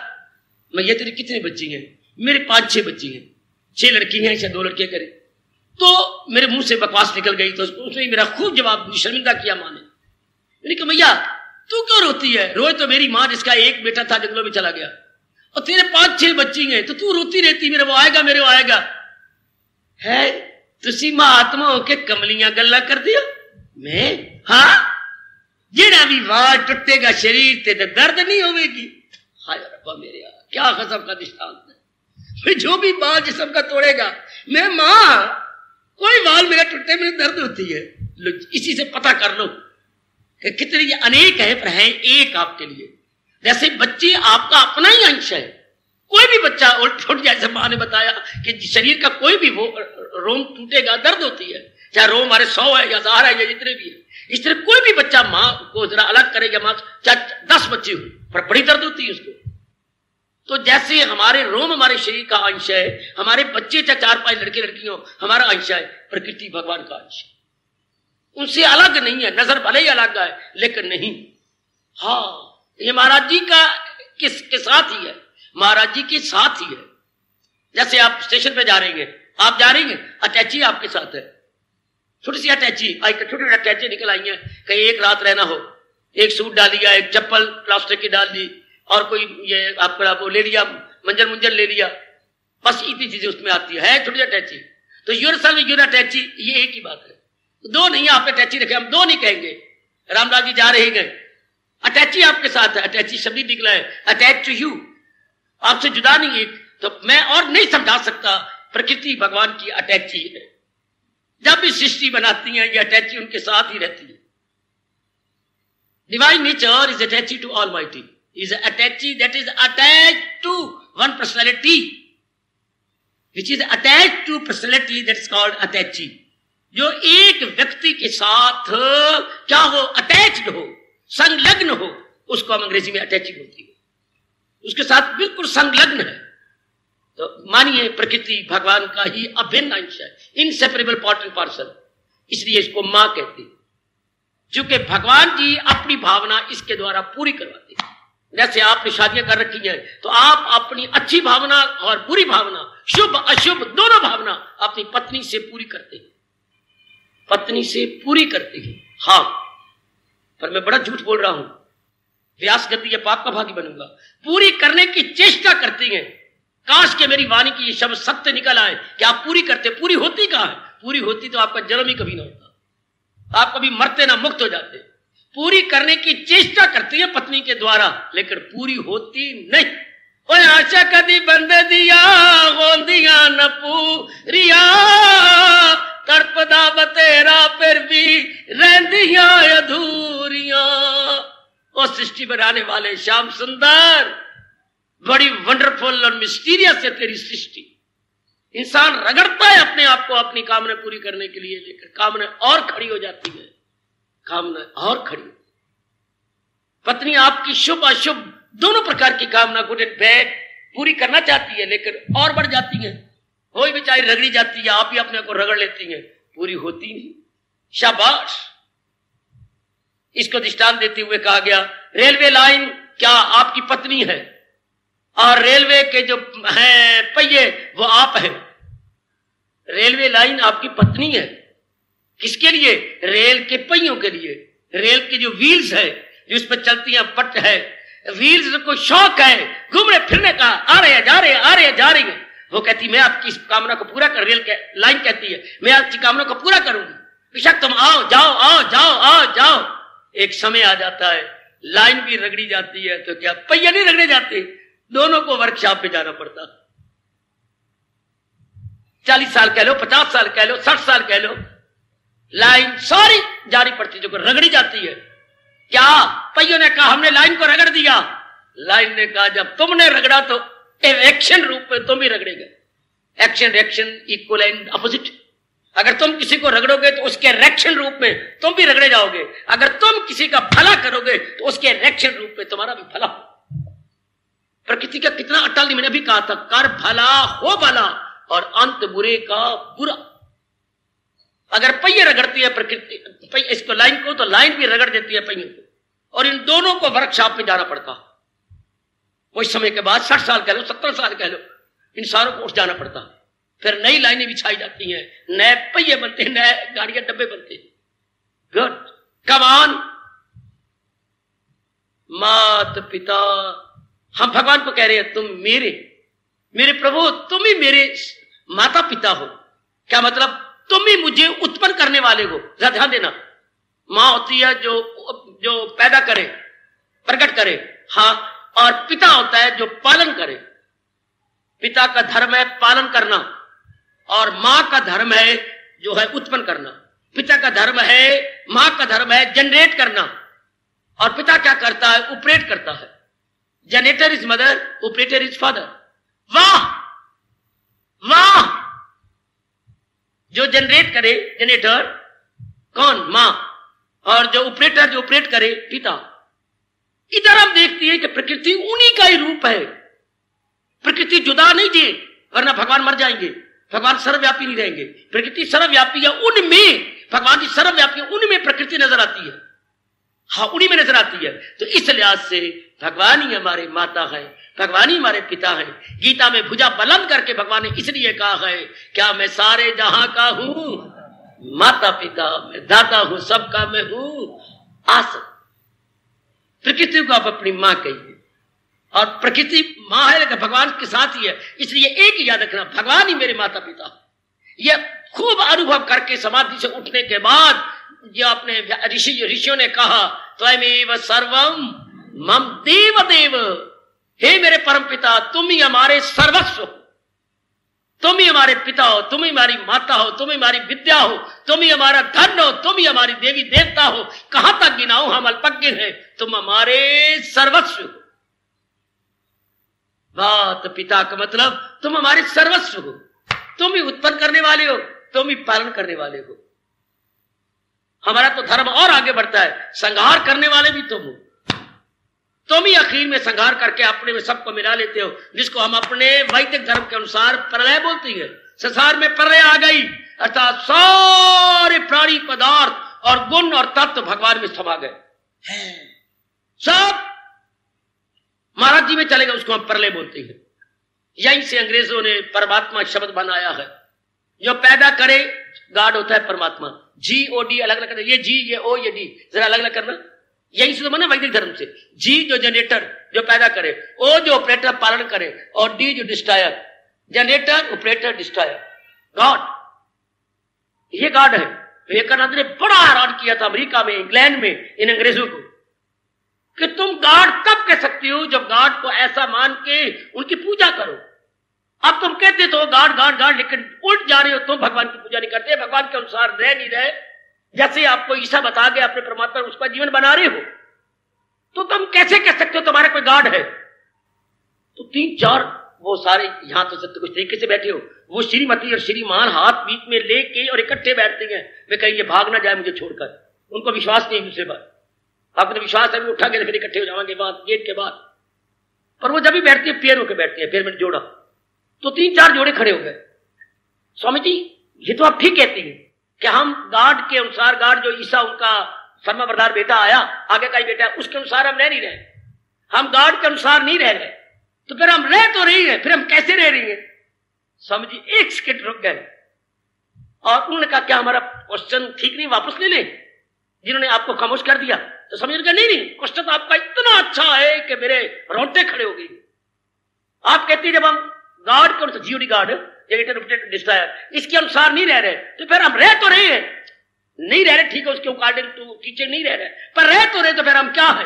मैया तेरी कितने बच्ची हैं? मेरे 5-6 बच्ची हैं, 6 लड़की हैं, शायद 2 लड़के करे। तो मेरे मुंह से बकवास निकल गई, तो उसने मेरा खूब जवाब, शर्मिंदा किया माँ ने। मैंने कहा मैया तू क्यों रोती है? रोज तो मेरी माँ जिसका एक बेटा था जंगलों में चला गया, और तेरे 5-6 बच्ची हैं, तो तू रोती रहती, मेरे वो आएगा, मेरे वो आएगा। है तुसी महात्मा होके कमलियां गल्ला कर दिया। मैं हाँ, जेड़ा भी वाल टुटेगा शरीर ते दर्द नहीं होगी। हाय रब्बा मेरे, क्या गजब का दृष्टांत है। जो भी बाल जिस्म का तोड़ेगा, मैं मां कोई बाल मेरा टूटे मेरे दर्द होती है। इसी से पता कर लो कि कितने ये अनेक है पर है एक आपके लिए। जैसे बच्चे आपका अपना ही अंश है। कोई भी बच्चा उल्ट जैसे मां ने बताया कि शरीर का कोई भी वो रोम टूटेगा दर्द होती है, चाहे रोम हमारे 100 है या 1000 है या जितने भी है। इस तरह कोई भी बच्चा मां को जरा अलग करेगा, मां चाहे 10 बच्चे हो, पर बड़ी दर्द होती है उसको। तो जैसे हमारे रोम हमारे शरीर का अंश है, हमारे बच्चे चाहे 4-5 लड़के लड़कियों हमारा अंश है, प्रकृति भगवान का अंश है, उनसे अलग नहीं है। नजर भले ही अलग है लेकिन नहीं। हाँ, ये महाराज जी का किसके साथ ही है, महाराज जी के साथ ही है। जैसे आप स्टेशन पे जा रहे हैं, आप जा रही हैं, अटैची आपके साथ है, छोटी सी अटैची, छोटी अटैची निकल आई है, कहीं एक रात रहना हो, एक सूट डाल लिया, एक चप्पल प्लास्टिक की डाल दी, और कोई ये आपका वो ले लिया, मंजन ले लिया, बस इतनी चीजें उसमें आती है छोटी अटैची। तो यूनिवर्सल यूर अटैची, ये एक ही बात है। दो नहीं, आपने अटैची रखे, हम दो नहीं कहेंगे। रामदास जी जा रहे हैं, अटैची आपके साथ है, अटैची शब्द निकला है, अटैच टू यू, आपसे जुदा नहीं है। तो मैं और नहीं समझा सकता, प्रकृति भगवान की अटैची है। जब भी सृष्टि बनाती है ये अटैची उनके साथ ही रहती है। Divine nature is attachee to almighty, is an attachee that is attached to one personality, which is attached to personality that is called attachee। जो एक व्यक्ति के साथ क्या हो, अटैच्ड हो, संलग्न हो, उसको हम अंग्रेजी में अटैची बोलती है, उसके साथ बिल्कुल संलग्न है। तो मानिए प्रकृति भगवान का ही अभिन्न अंश है, इनसेपरेबल पार्ट एंड पार्सल, इसलिए इसको मां कहते हैं। क्योंकि भगवान जी अपनी भावना इसके द्वारा पूरी करवाते हैं। जैसे आपने शादियां कर रखी हैं, तो आप अपनी अच्छी भावना और बुरी भावना, शुभ अशुभ दोनों भावना अपनी पत्नी से पूरी करते हैं, पत्नी से पूरी करते हैं। हाँ, पर मैं बड़ा झूठ बोल रहा हूं, व्यास गद्दी या पाप का भागी बनूंगा। पूरी करने की चेष्टा करती हैं। काश के मेरी वाणी की ये शब्द सत्य निकल आए कि आप पूरी करते। पूरी होती कहां है? पूरी होती तो आपका जन्म ही कभी ना होता, आप कभी मरते ना मुक्त हो जाते। पूरी करने की चेष्टा करती है पत्नी के द्वारा, लेकिन पूरी होती नहीं। ओए आशा कदी बंद दिया गोंदिया न पूरिया, तड़पदा बतेरा फिर भी रहंदिया अधूरिया। ओ सृष्टि बनाने वाले श्याम सुंदर, बड़ी वंडरफुल और मिस्टीरियस है तेरी सृष्टि। इंसान रगड़ता है अपने आप को अपनी कामना पूरी करने के लिए, लेकिन कामना और खड़ी हो जाती है, कामना और खड़ी। पत्नी आपकी शुभ अशुभ दोनों प्रकार की कामना, गुड एंड बैड, पूरी करना चाहती है, लेकिन और बढ़ जाती है। कोई बेचारी रगड़ी जाती है, आप ही अपने को रगड़ लेती हैं, पूरी होती नहीं। शाबाश, इसको दृष्टांत देते हुए कहा गया, रेलवे लाइन क्या आपकी पत्नी है और रेलवे के जो है पहिए वो आप है। रेलवे लाइन आपकी पत्नी है, किसके लिए? रेल के पहियों के लिए। रेल की जो व्हील्स है जो उस पर चलती हैं, पट है, व्हील्स को शौक है घूमने फिरने का, आ रहे हैं जा रहे हैं, आ रहे हैं जा रहे हैं। वो कहती मैं आपकी इस कामना को पूरा कर, रेल के लाइन कहती है मैं आपकी कामना को पूरा करूंगी, बेशक तुम आओ जाओ आओ जाओ आओ जाओ। एक समय आ जाता है लाइन भी रगड़ी जाती है, तो क्या पहिया नहीं रगड़े जाते? दोनों को वर्कशॉप पे जाना पड़ता। 40 साल कह लो, 50 साल कह लो, 60 साल कह लो, लाइन सारी जारी पड़ती जो रगड़ी जाती है। क्या पहियों ने कहा हमने लाइन को रगड़ दिया? लाइन ने कहा जब तुमने रगड़ा तो एक्शन रूप में तुम ही रगड़ेगा। Action reaction equal and opposite. अगर तुम किसी को रगड़ोगे तो उसके रिएक्शन रूप में तुम भी रगड़े जाओगे। अगर तुम किसी का भला करोगे तो उसके रिएक्शन रूप में तुम्हारा भी भला। प्रकृति का कितना अटल, मैंने भी कहा था, कर भला हो भला और अंत बुरे का बुरा। अगर पहिए रगड़ती है प्रकृति इसको लाइन को, तो लाइन भी रगड़ देती है पहियों को, और इन दोनों को वर्कशॉप में जाना पड़ता। कुछ समय के बाद 60 साल कह लो, 70 साल कह लो, इन सारों को उठ जाना पड़ता। फिर नई लाइनें बिछाई जाती हैं, नए पहिए बनते हैं, नए गाड़ियां डब्बे बनते हैं। गुड कमान। माता पिता, हम भगवान को कह रहे हैं तुम मेरे प्रभु, तुम ही मेरे माता पिता हो। क्या मतलब? तुम ही मुझे उत्पन्न करने वाले हो। जरा ध्यान देना, मां होती है जो पैदा करे, प्रकट करे, हाँ, और पिता होता है जो पालन करे। पिता का धर्म है पालन करना, और मां का धर्म है जो है उत्पन्न करना। पिता का धर्म है, मां का धर्म है जनरेट करना, और पिता क्या करता है? ऑपरेट करता है। Generator is mother, operator is father. वाह वाह। जो जनरेट करे जनरेटर कौन? मां, और जो ऑपरेटर जो ऑपरेट करे पिता। इधर हम देखते हैं कि प्रकृति उन्हीं का ही रूप है। प्रकृति जुदा नहीं थी, वरना भगवान मर जाएंगे। भगवान सर्वव्यापी नहीं रहेंगे। प्रकृति सर्वव्यापी है, उनमें भगवान की सर्वव्यापी, उनमें प्रकृति नजर आती है। हाँ, उन्हीं में नजर आती है। तो इस लिहाज से भगवान ही हमारे माता है, भगवान ही हमारे पिता है। गीता में भुजा बुलंद करके भगवान ने इसलिए कहा है, क्या मैं सारे जहां का हूं माता पिता, मैं दाता हूं सबका, मैं हूं आस। प्रकृति को आप अपनी मां कहिए, और प्रकृति मां है लेकिन भगवान के साथ ही है। इसलिए एक याद रखना, भगवान ही मेरे माता पिता। यह खूब अनुभव करके समाधि से उठने के बाद जो अपने ऋषियों ने कहा, त्वमेव सर्वम मम देव देव, हे मेरे परम पिता तुम ही हमारे सर्वस्व हो, तुम ही हमारे पिता हो, तुम ही हमारी माता हो, तुम ही हमारी विद्या हो, तुम ही हमारा धन हो, तुम ही हमारी देवी देवता हो। कहां तक गिनाऊं, हम अल्पज्ञ हैं, तुम हमारे सर्वस्व हो। बात पिता का मतलब तुम हमारे सर्वस्व हो, तुम ही उत्पन्न करने वाले हो, तुम ही पालन करने वाले हो। हमारा तो धर्म और आगे बढ़ता है, संहार करने वाले भी तुम हो। तुम ही आखिर में संहार करके अपने में सबको मिला लेते हो, जिसको हम अपने वैदिक धर्म के अनुसार प्रलय बोलते हैं। संसार में प्रलय आ गई, अर्थात सारे प्राणी पदार्थ और गुण और तत्व भगवान में समा गए, सब महाराज जी में चलेगा, उसको हम प्रलय बोलते हैं। यहीं से अंग्रेजों ने परमात्मा शब्द बनाया है। जो पैदा करे गॉड होता है परमात्मा। GOD अलग अलग करना, ये G ये O ये D जरा अलग अलग करना। यही से तो बना वैदिक धर्म से। G जो जनरेटर जो पैदा करे, O जो ऑपरेटर पालन करे, और D जो destroyer, generator operator destroyer, God. ये गॉड है। विवेकानंद ने बड़ा हैरान किया था अमेरिका में, इंग्लैंड में, इन अंग्रेजों को, कि तुम गॉड कब कह सकती हो जब गॉड को ऐसा मान के उनकी पूजा करो। अब तुम कहते तो गॉड गॉड गॉड, लेकिन उल्ट जा रहे हो, तुम भगवान की पूजा नहीं करते, भगवान के अनुसार रह नहीं रहे। जैसे आपको ईसा बता गया अपने परमात्मा उसका जीवन बना रहे हो, तो तुम कैसे कह सकते हो तुम्हारा कोई गॉड है? तो 3-4 वो सारे यहां तो सब कुछ तरीके से बैठे हो, वो श्रीमती और श्रीमान हाथ बीच में लेके और इकट्ठे बैठते हैं। वे कहेंगे भाग ना जाए मुझे छोड़कर, उनको विश्वास नहीं दूसरे बार। आपको तो विश्वास है उठा के फिर इकट्ठे हो जाएंगे बाद गेट के बाद। पर वो जब भी बैठती है पैर होकर बैठती है, पैर में जोड़ा, तो 3-4 जोड़े खड़े हो गए। स्वामी जी ये तो आप ठीक कहती हैं कि हम गॉड के अनुसार, गॉड जो ईसा उनका फर्मा बरदार बेटा आया, आगे का ही बेटा, उसके अनुसार हम रह नहीं रहे, हम गॉड के अनुसार नहीं रह रहे, तो फिर हम रह तो रही है, फिर हम कैसे रह रही है? स्वामी जी एक सेकंड रुक गए और उन्होंने कहा क्या हमारा क्वेश्चन ठीक नहीं, वापस ले ले? जिन्होंने आपको खामोश कर दिया तो समझ गया नहीं नहीं, क्वेश्चन तो आपका इतना अच्छा है कि मेरे रोंगटे खड़े हो गए। आप कहती है जब हम गॉड को जीओडी गॉड डिस्ट्रायर इसके अनुसार नहीं रह रहे, तो फिर हम रह तो रहे हैं, नहीं रह रहे ठीक है, उसके अकॉर्डिंग टू टीचर नहीं रह रहे, पर रह तो रहे, तो फिर हम क्या है?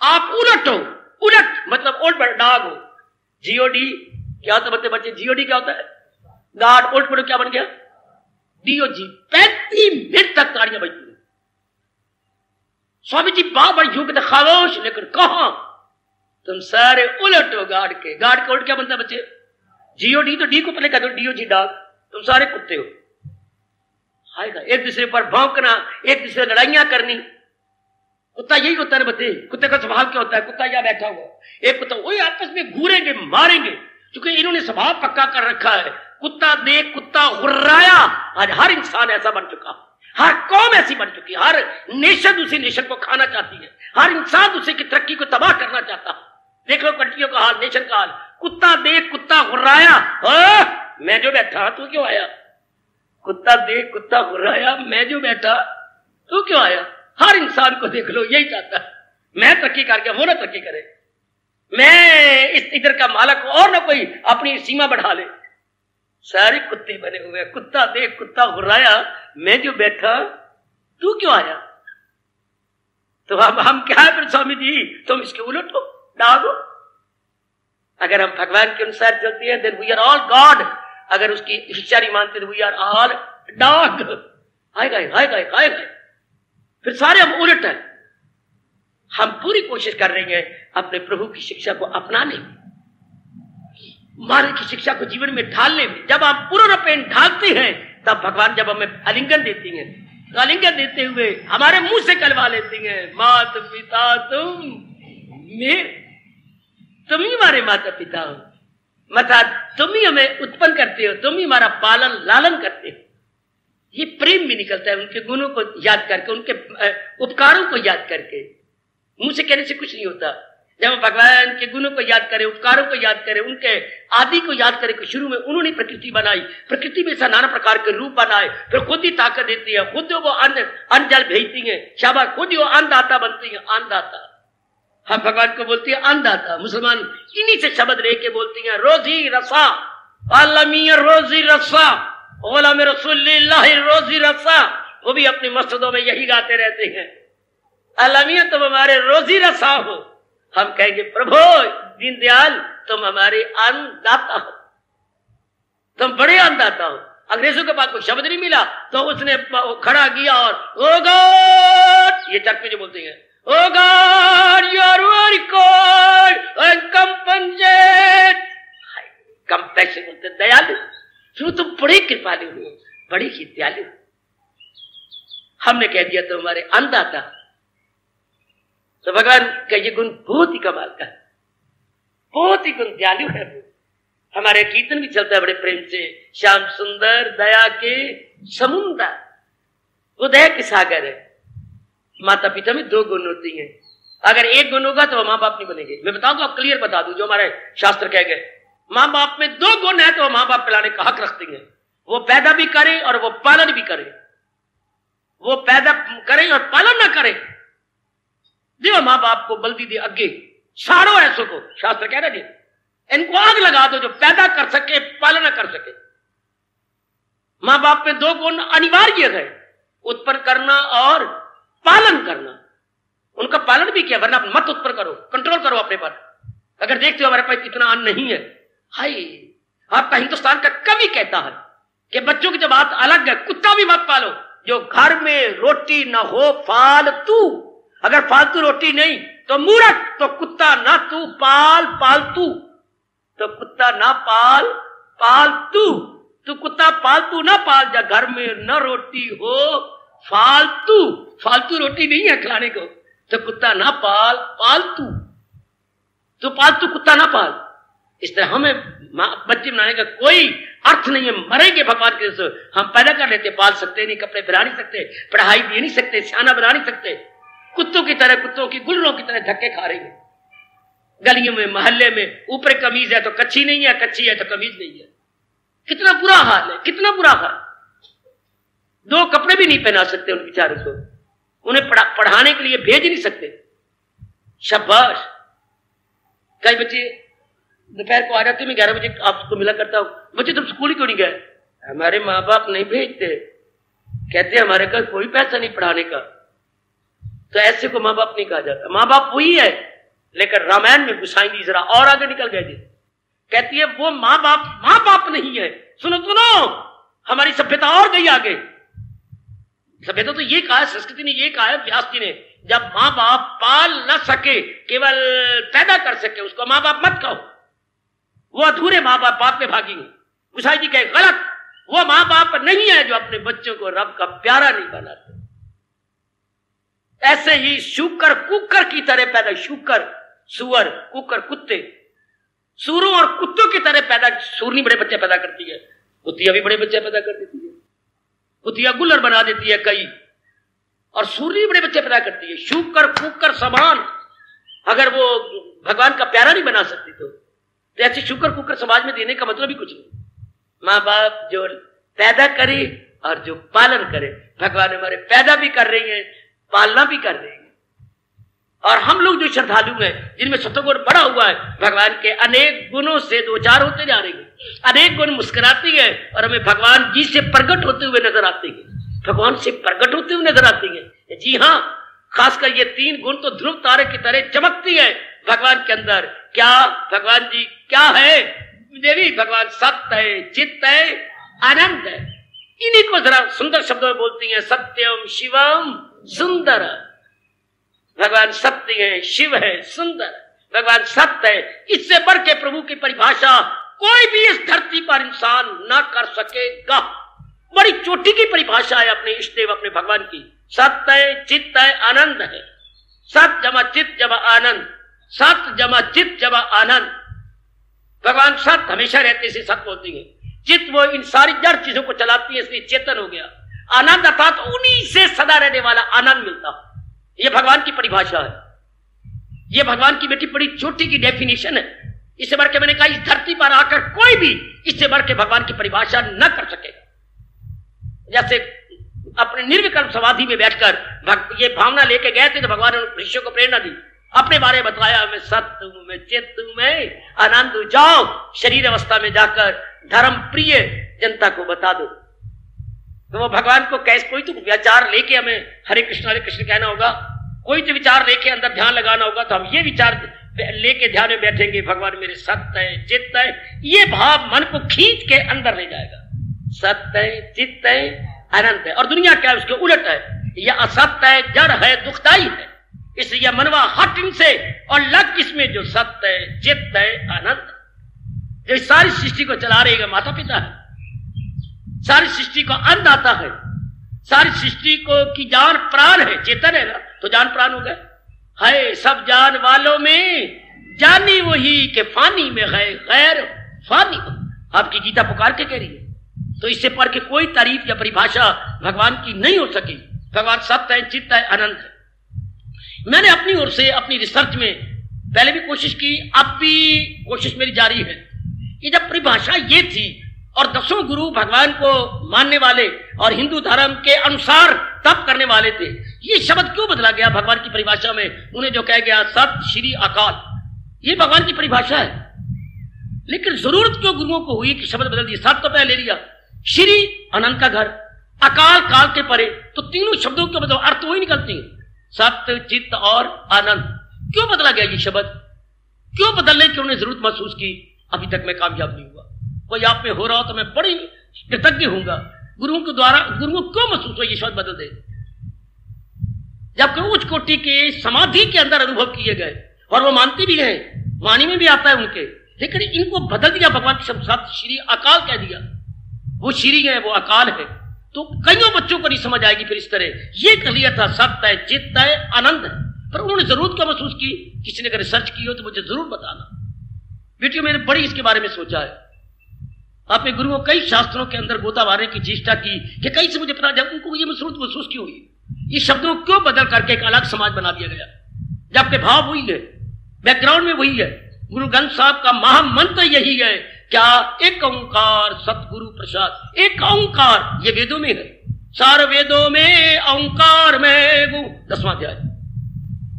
आप उलट हो, उलट मतलब ओल्ड डॉग हो। जीओडी क्या होता है बच्चे? जीओडी क्या होता है? गॉड। ओल्ड पढ़ो क्या बन गया? डीओजी। 35 मिनट तक ताड़ियां बजती। स्वामी जी बार बार यूं कहते खामोश, लेकिन कहां तुम सारे उलट हो गॉड के। गॉड का उल्ट क्या बनता है बच्चे? जीओडी। तो डी को पहले कह दो डीओजी डॉग, तुम सारे कुत्ते हो। आएगा एक दूसरे पर भौंकना, एक दूसरे लड़ाइयां करनी। कुत्ता यही होता है बच्चे, कुत्ते का स्वभाव क्या होता है? कुत्ता यहां बैठा हुआ, एक कुत्ता वही आपस में घूरेंगे, मारेंगे, क्योंकि इन्होंने स्वभाव पक्का कर रखा है। कुत्ता देख कुत्ता हुर्राया। आज हर इंसान ऐसा बन चुका, हर कौम ऐसी बन चुकी है, हर नेशन दूसरी नेशन को खाना चाहती है, हर इंसान दूसरे की तरक्की को तबाह करना चाहता है। देख लो कंट्रियों का हाल, नेशन का हाल। कुत्ता देख कुत्ता हुर्राया, मैं जो बैठा तू क्यों आया? कुत्ता देख कुत्ता हुर्राया, मैं जो बैठा तू क्यों आया? हर इंसान को देख लो यही चाहता है, मैं तरक्की करके वो ना तरक्की करे, मैं इस इधर का मालक और ना कोई अपनी सीमा बढ़ा ले। सारे कुत्ते बने हुए, कुत्ता देख कुत्ता हुर्राया, मैं जो बैठा तू क्यों आया? तो हम क्या है फिर स्वामी जी? तुम इसके उलट हो, डॉग हो। अगर हम भगवान के अनुसार चलते हैं then we are all God, अगर उसकी हिस्सारी मानते तो वी आर ऑल डॉग। आएगा फिर सारे हम उलट हैं। हम पूरी कोशिश कर रहे हैं अपने प्रभु की शिक्षा को अपनाने, मार्ग की शिक्षा को जीवन में ढालने में। जब हम पूर्णपेन ढालते हैं तब भगवान जब हमें आलिंगन देती हैं, तो आलिंगन देते हुए हमारे मुंह से कहलवा लेती हैं, माता पिता तुम ही हमारे माता पिता हो, माता तुम ही हमें उत्पन्न करते हो, तुम ही हमारा पालन लालन करते हो। ये प्रेम भी निकलता है उनके गुणों को याद करके, उनके उपकारों को याद करके। मुंह से कहने से कुछ नहीं होता। जब हम भगवान के गुणों को याद करें, उपकारों को याद करें, उनके आदि को याद करें कि शुरू में उन्होंने प्रकृति बनाई, प्रकृति में नाना प्रकार के रूप बनाए, फिर खुद ही ताकत देती है, खुद वो अन्न जल भेजती है, शाबाश, खुद ही वो अन्नदाता बनती है, अन्नदाता। हम भगवान को बोलती है अन्नदाता। मुसलमान इन्हीं से शब्द लेके बोलती हैं रोजी रसा, आलमी रोजी रसा, ओला में रसूलुल्लाह रोजी रसा। वो भी अपनी मस्जिदों में यही गाते रहते हैं, आलमिया तुम हमारे रोजी रसा हो। हम कहेंगे प्रभु दीनदयाल तुम हमारे अन्नदाता हो, तुम बड़े अन्नदाता हो। अंग्रेजों के पास कोई शब्द नहीं मिला तो उसने खड़ा किया और ओ गॉड, ये चर्च में जो बोलते हैं, oh god you are very good and compensate, compassion बोलते दयालु, सुनो तुम बड़े कृपालु हो, बड़ी ही दयालु। हमने कह दिया तुम हमारे अन्नदाता। तो भगवान का ये गुण बहुत ही कमाल का है, बहुत ही गुण दयालु है। वो हमारे कीर्तन भी चलता है बड़े प्रेम से, श्याम सुंदर दया के समुद्र, वो दया के सागर है। माता पिता में 2 गुण होती हैं, अगर एक गुण होगा तो वो माँ बाप नहीं बनेंगे। मैं बताऊंगा, क्लियर बता दूं जो हमारे शास्त्र कह गए। माँ बाप में 2 गुण है तो माँ बाप पिलाने का हक रखती है, वो पैदा भी करे और वो पालन भी करे। वो पैदा करे और पालन ना करे, देखो माँ बाप को बल्दी दे अगे साड़ो ऐसो को, शास्त्र कह रहे जी इनको आग लगा दो जो पैदा कर सके पालन न कर सके। माँ बाप में 2 गुण अनिवार्य है, उत्पन्न करना और पालन करना। उनका पालन भी किया, वरना मत उत्पन्न करो, कंट्रोल करो अपने पर। अगर देखते हो हमारे पास इतना अन्न नहीं है, हाय आपका हिंदुस्तान का कवि कहता है कि बच्चों की जब बात अलग है, कुत्ता भी मत पालो जो घर में रोटी ना हो फालतू। अगर फालतू रोटी नहीं तो मूर्ख, तो कुत्ता ना तू पाल पालतू, तो कुत्ता ना पाल पालतू, तू कुत्ता पालतू ना पाल जा। घर में न रोटी हो फालतू, फालतू रोटी नहीं है खिलाने को, तो कुत्ता ना पाल पालतू, तो पालतू कुत्ता ना पाल। इस तरह हमें बच्चे बनाने का कोई अर्थ नहीं है। मरेंगे भगवान के से, हम पैदा कर लेते, पाल सकते नहीं, कपड़े पहना नहीं सकते, पढ़ाई दे नहीं सकते, सियाना बना नहीं सकते, कुत्तों की तरह, कुत्तों की गुल्लों की तरह धक्के खा रहे हैं गलियों में, मोहल्ले में। ऊपर कमीज है तो कच्ची नहीं है, कच्ची है तो कमीज नहीं है। कितना बुरा हाल है, कितना बुरा हाल। 2 कपड़े भी नहीं पहना सकते उन बेचारों को, उन्हें पढ़ाने के लिए भेज नहीं सकते। शाबाश। कई बच्चे दोपहर को आ जाते, मैं 11 बजे आपको मिला करता हूं, बच्चे तुम स्कूल ही क्यों नहीं गए? हमारे माँ बाप नहीं भेजते, कहते हमारे घर कोई पैसा नहीं पढ़ाने का। तो ऐसे को माँ बाप नहीं कहा जाता। माँ बाप वही है, लेकिन रामायण में घुसाएंगी जरा और आगे निकल गए जी। कहती है वो माँ बाप नहीं है। सुनो सुनो, हमारी सभ्यता और गई आगे। सभ्यता तो ये कहा है, संस्कृति ने ये कहा है, व्यास जी ने, जब माँ बाप पाल न सके, केवल पैदा कर सके, उसको माँ बाप मत कहो, वो अधूरे माँ बाप में भागेंगे। गुसाई जी कहे गलत, वो माँ बाप नहीं है जो अपने बच्चों को रब का प्यारा नहीं बनाते। ऐसे ही शूकर कुकर की तरह पैदा, शूकर सुअर, कुकर कुत्ते, सूरों और कुत्तों की तरह पैदा। सूरनी बड़े बच्चे पैदा करती है, कुतिया भी बड़े बच्चे पैदा कर देती है, कुतिया गुल्लर बना देती है कई, और सूरनी बड़े बच्चे पैदा करती है। शूकर कुकर समान, अगर वो भगवान का प्यारा नहीं बना सकती तो ऐसे शूकर कुकर समाज में देने का मतलब ही कुछ नहीं। माँ बाप जो पैदा करे और जो पालन करे, भगवान हमारे पैदा भी कर रही है, पालना भी कर रही है। और हम लोग जो श्रद्धालु हैं, जिनमें सतगुण बड़ा हुआ है, भगवान के अनेक गुणों से 2-4 होते जा रहे हैं, अनेक गुण मुस्कुराती है और हमें भगवान जी से प्रकट होते हुए नजर आते हैं, भगवान से प्रकट होते हुए नजर आते हैं। जी हाँ, खासकर ये 3 गुण तो ध्रुव तारे की तरह चमकती है भगवान के अंदर। क्या भगवान जी क्या है? देवी भगवान सत्य है, चित्त है, आनंद है। इन्हीं को जरा सुंदर शब्दों में बोलती हैं, सत्यम शिवम सुंदर। भगवान सत्य है, शिव है, सुंदर, भगवान सत्य है। इससे बढ़ के प्रभु की परिभाषा कोई भी इस धरती पर इंसान ना कर सकेगा। बड़ी चोटी की परिभाषा है अपने इष्ट देव, अपने भगवान की। सत्य है, चित्त है, आनंद है। सत्य जमा चित्त जमा आनंद, सत्य जमा चित्त जमा आनंद। भगवान सत्य हमेशा रहते, इसे सत्य बोलती है। चित्त वो इन सारी जड़ चीजों को चलाती है, इसलिए चेतन हो गया। आनंद अर्थात उन्हीं से सदा रहने वाला आनंद मिलता। ये भगवान की परिभाषा है, ये भगवान की बेटी बड़ी छोटी की डेफिनेशन है। इससे बढ़ के मैंने कहा, इस धरती पर आकर कोई भी इससे बढ़ के भगवान की परिभाषा न कर सकेगा। जैसे अपने निर्विकल्प समाधि में बैठकर ये भावना लेके गए थे तो भगवान ने ऋषियों को प्रेरणा दी, अपने बारे में बताया, मैं सत्य हूं, मैं चित्त हूं, मैं आनंद हूं। जाओ शरीर अवस्था में जाकर धर्म प्रिय जनता को बता दो। तो वो भगवान को कैसे, कोई तो विचार लेके हमें हरे कृष्ण कहना होगा, कोई तो विचार लेके अंदर ध्यान लगाना होगा। तो हम ये विचार लेके ध्यान में बैठेंगे, भगवान मेरे सत्य है, चित्त है, ये भाव मन को खींच के अंदर ले जाएगा। सत्य है, चित्त है, आनंद है। और दुनिया क्या है? उसके उलट है, यह असत्य है, जड़ है, दुखदाई है। इसलिए मनवा हट इनसे और लग इसमें जो सत्य है, चित्त है, आनंद है। जो सारी सृष्टि को चला रहेगा माता पिता है, सारी सृष्टि को अन्नदाता है, सारी सृष्टि को की जान प्राण है, चेतन है ना, तो जान प्राण हो गए। है सब जान वालों में जानी वही के फानी में है गैर फानी। आपकी गीता पुकार के कह रही है, तो इससे पढ़ के कोई तारीफ या परिभाषा भगवान की नहीं हो सकी। भगवान सत्य है, चित्त है, आनंद है। मैंने अपनी ओर से अपनी रिसर्च में पहले भी कोशिश की, अब भी कोशिश मेरी जारी है। ये जब परिभाषा ये थी और 10 गुरु भगवान को मानने वाले और हिंदू धर्म के अनुसार तप करने वाले थे, ये शब्द क्यों बदला गया भगवान की परिभाषा में? उन्हें जो कह गया सत श्री अकाल, ये भगवान की परिभाषा है। लेकिन जरूरत क्यों गुरुओं को हुई कि शब्द बदल दिए? सत तो पहले ले लिया, श्री अनंत का घर, अकाल काल के परे, तो तीनों शब्दों के मतलब अर्थ वही निकलती है, सत्य, चित्त और आनंद। क्यों बदला गया ये शब्द? क्यों बदलने की उन्होंने जरूरत महसूस की? अभी तक मैं कामयाब नहीं हुआ। कोई आप में हो रहा हो तो मैं बड़ी कृतज्ञ होऊंगा। गुरुओं के द्वारा गुरुओं को क्यों महसूस हुआ ये शब्द बदल दे? जबकि उच्च कोटि के समाधि के अंदर अनुभव किए गए और वो मानते भी गए, वाणी में भी आता है उनके, लेकिन इनको बदल दिया भगवान के शब्द, सत्य श्री अकाल कह दिया। वो श्री है, वो अकाल है, तो कईयों बच्चों को नहीं समझ आएगी फिर इस तरह। ये कह लिया था सत्य है, चित्त है, आनंद है, पर उन्होंने जरूरत क्या महसूस की? किसी ने अगर रिसर्च की हो तो मुझे जरूर बताना। बेटियों, मैंने बड़ी इसके बारे में सोचा है। आपने गुरुओं कई शास्त्रों के अंदर गोता मारने की चेष्टा की कि कहीं से मुझे पता जब उनको ये महसूस क्यों हुई, ये शब्दों को क्यों बदल करके एक अलग समाज बना दिया गया, जबकि भाव वही है, बैकग्राउंड में वही है। गुरु ग्रंथ साहब का महामंत्र यही है, क्या? एक ओंकार सतगुरु प्रसाद। एक ओंकार, ये वेदों में है, सार वेदों में ओंकार में गु, 10वां अध्याय।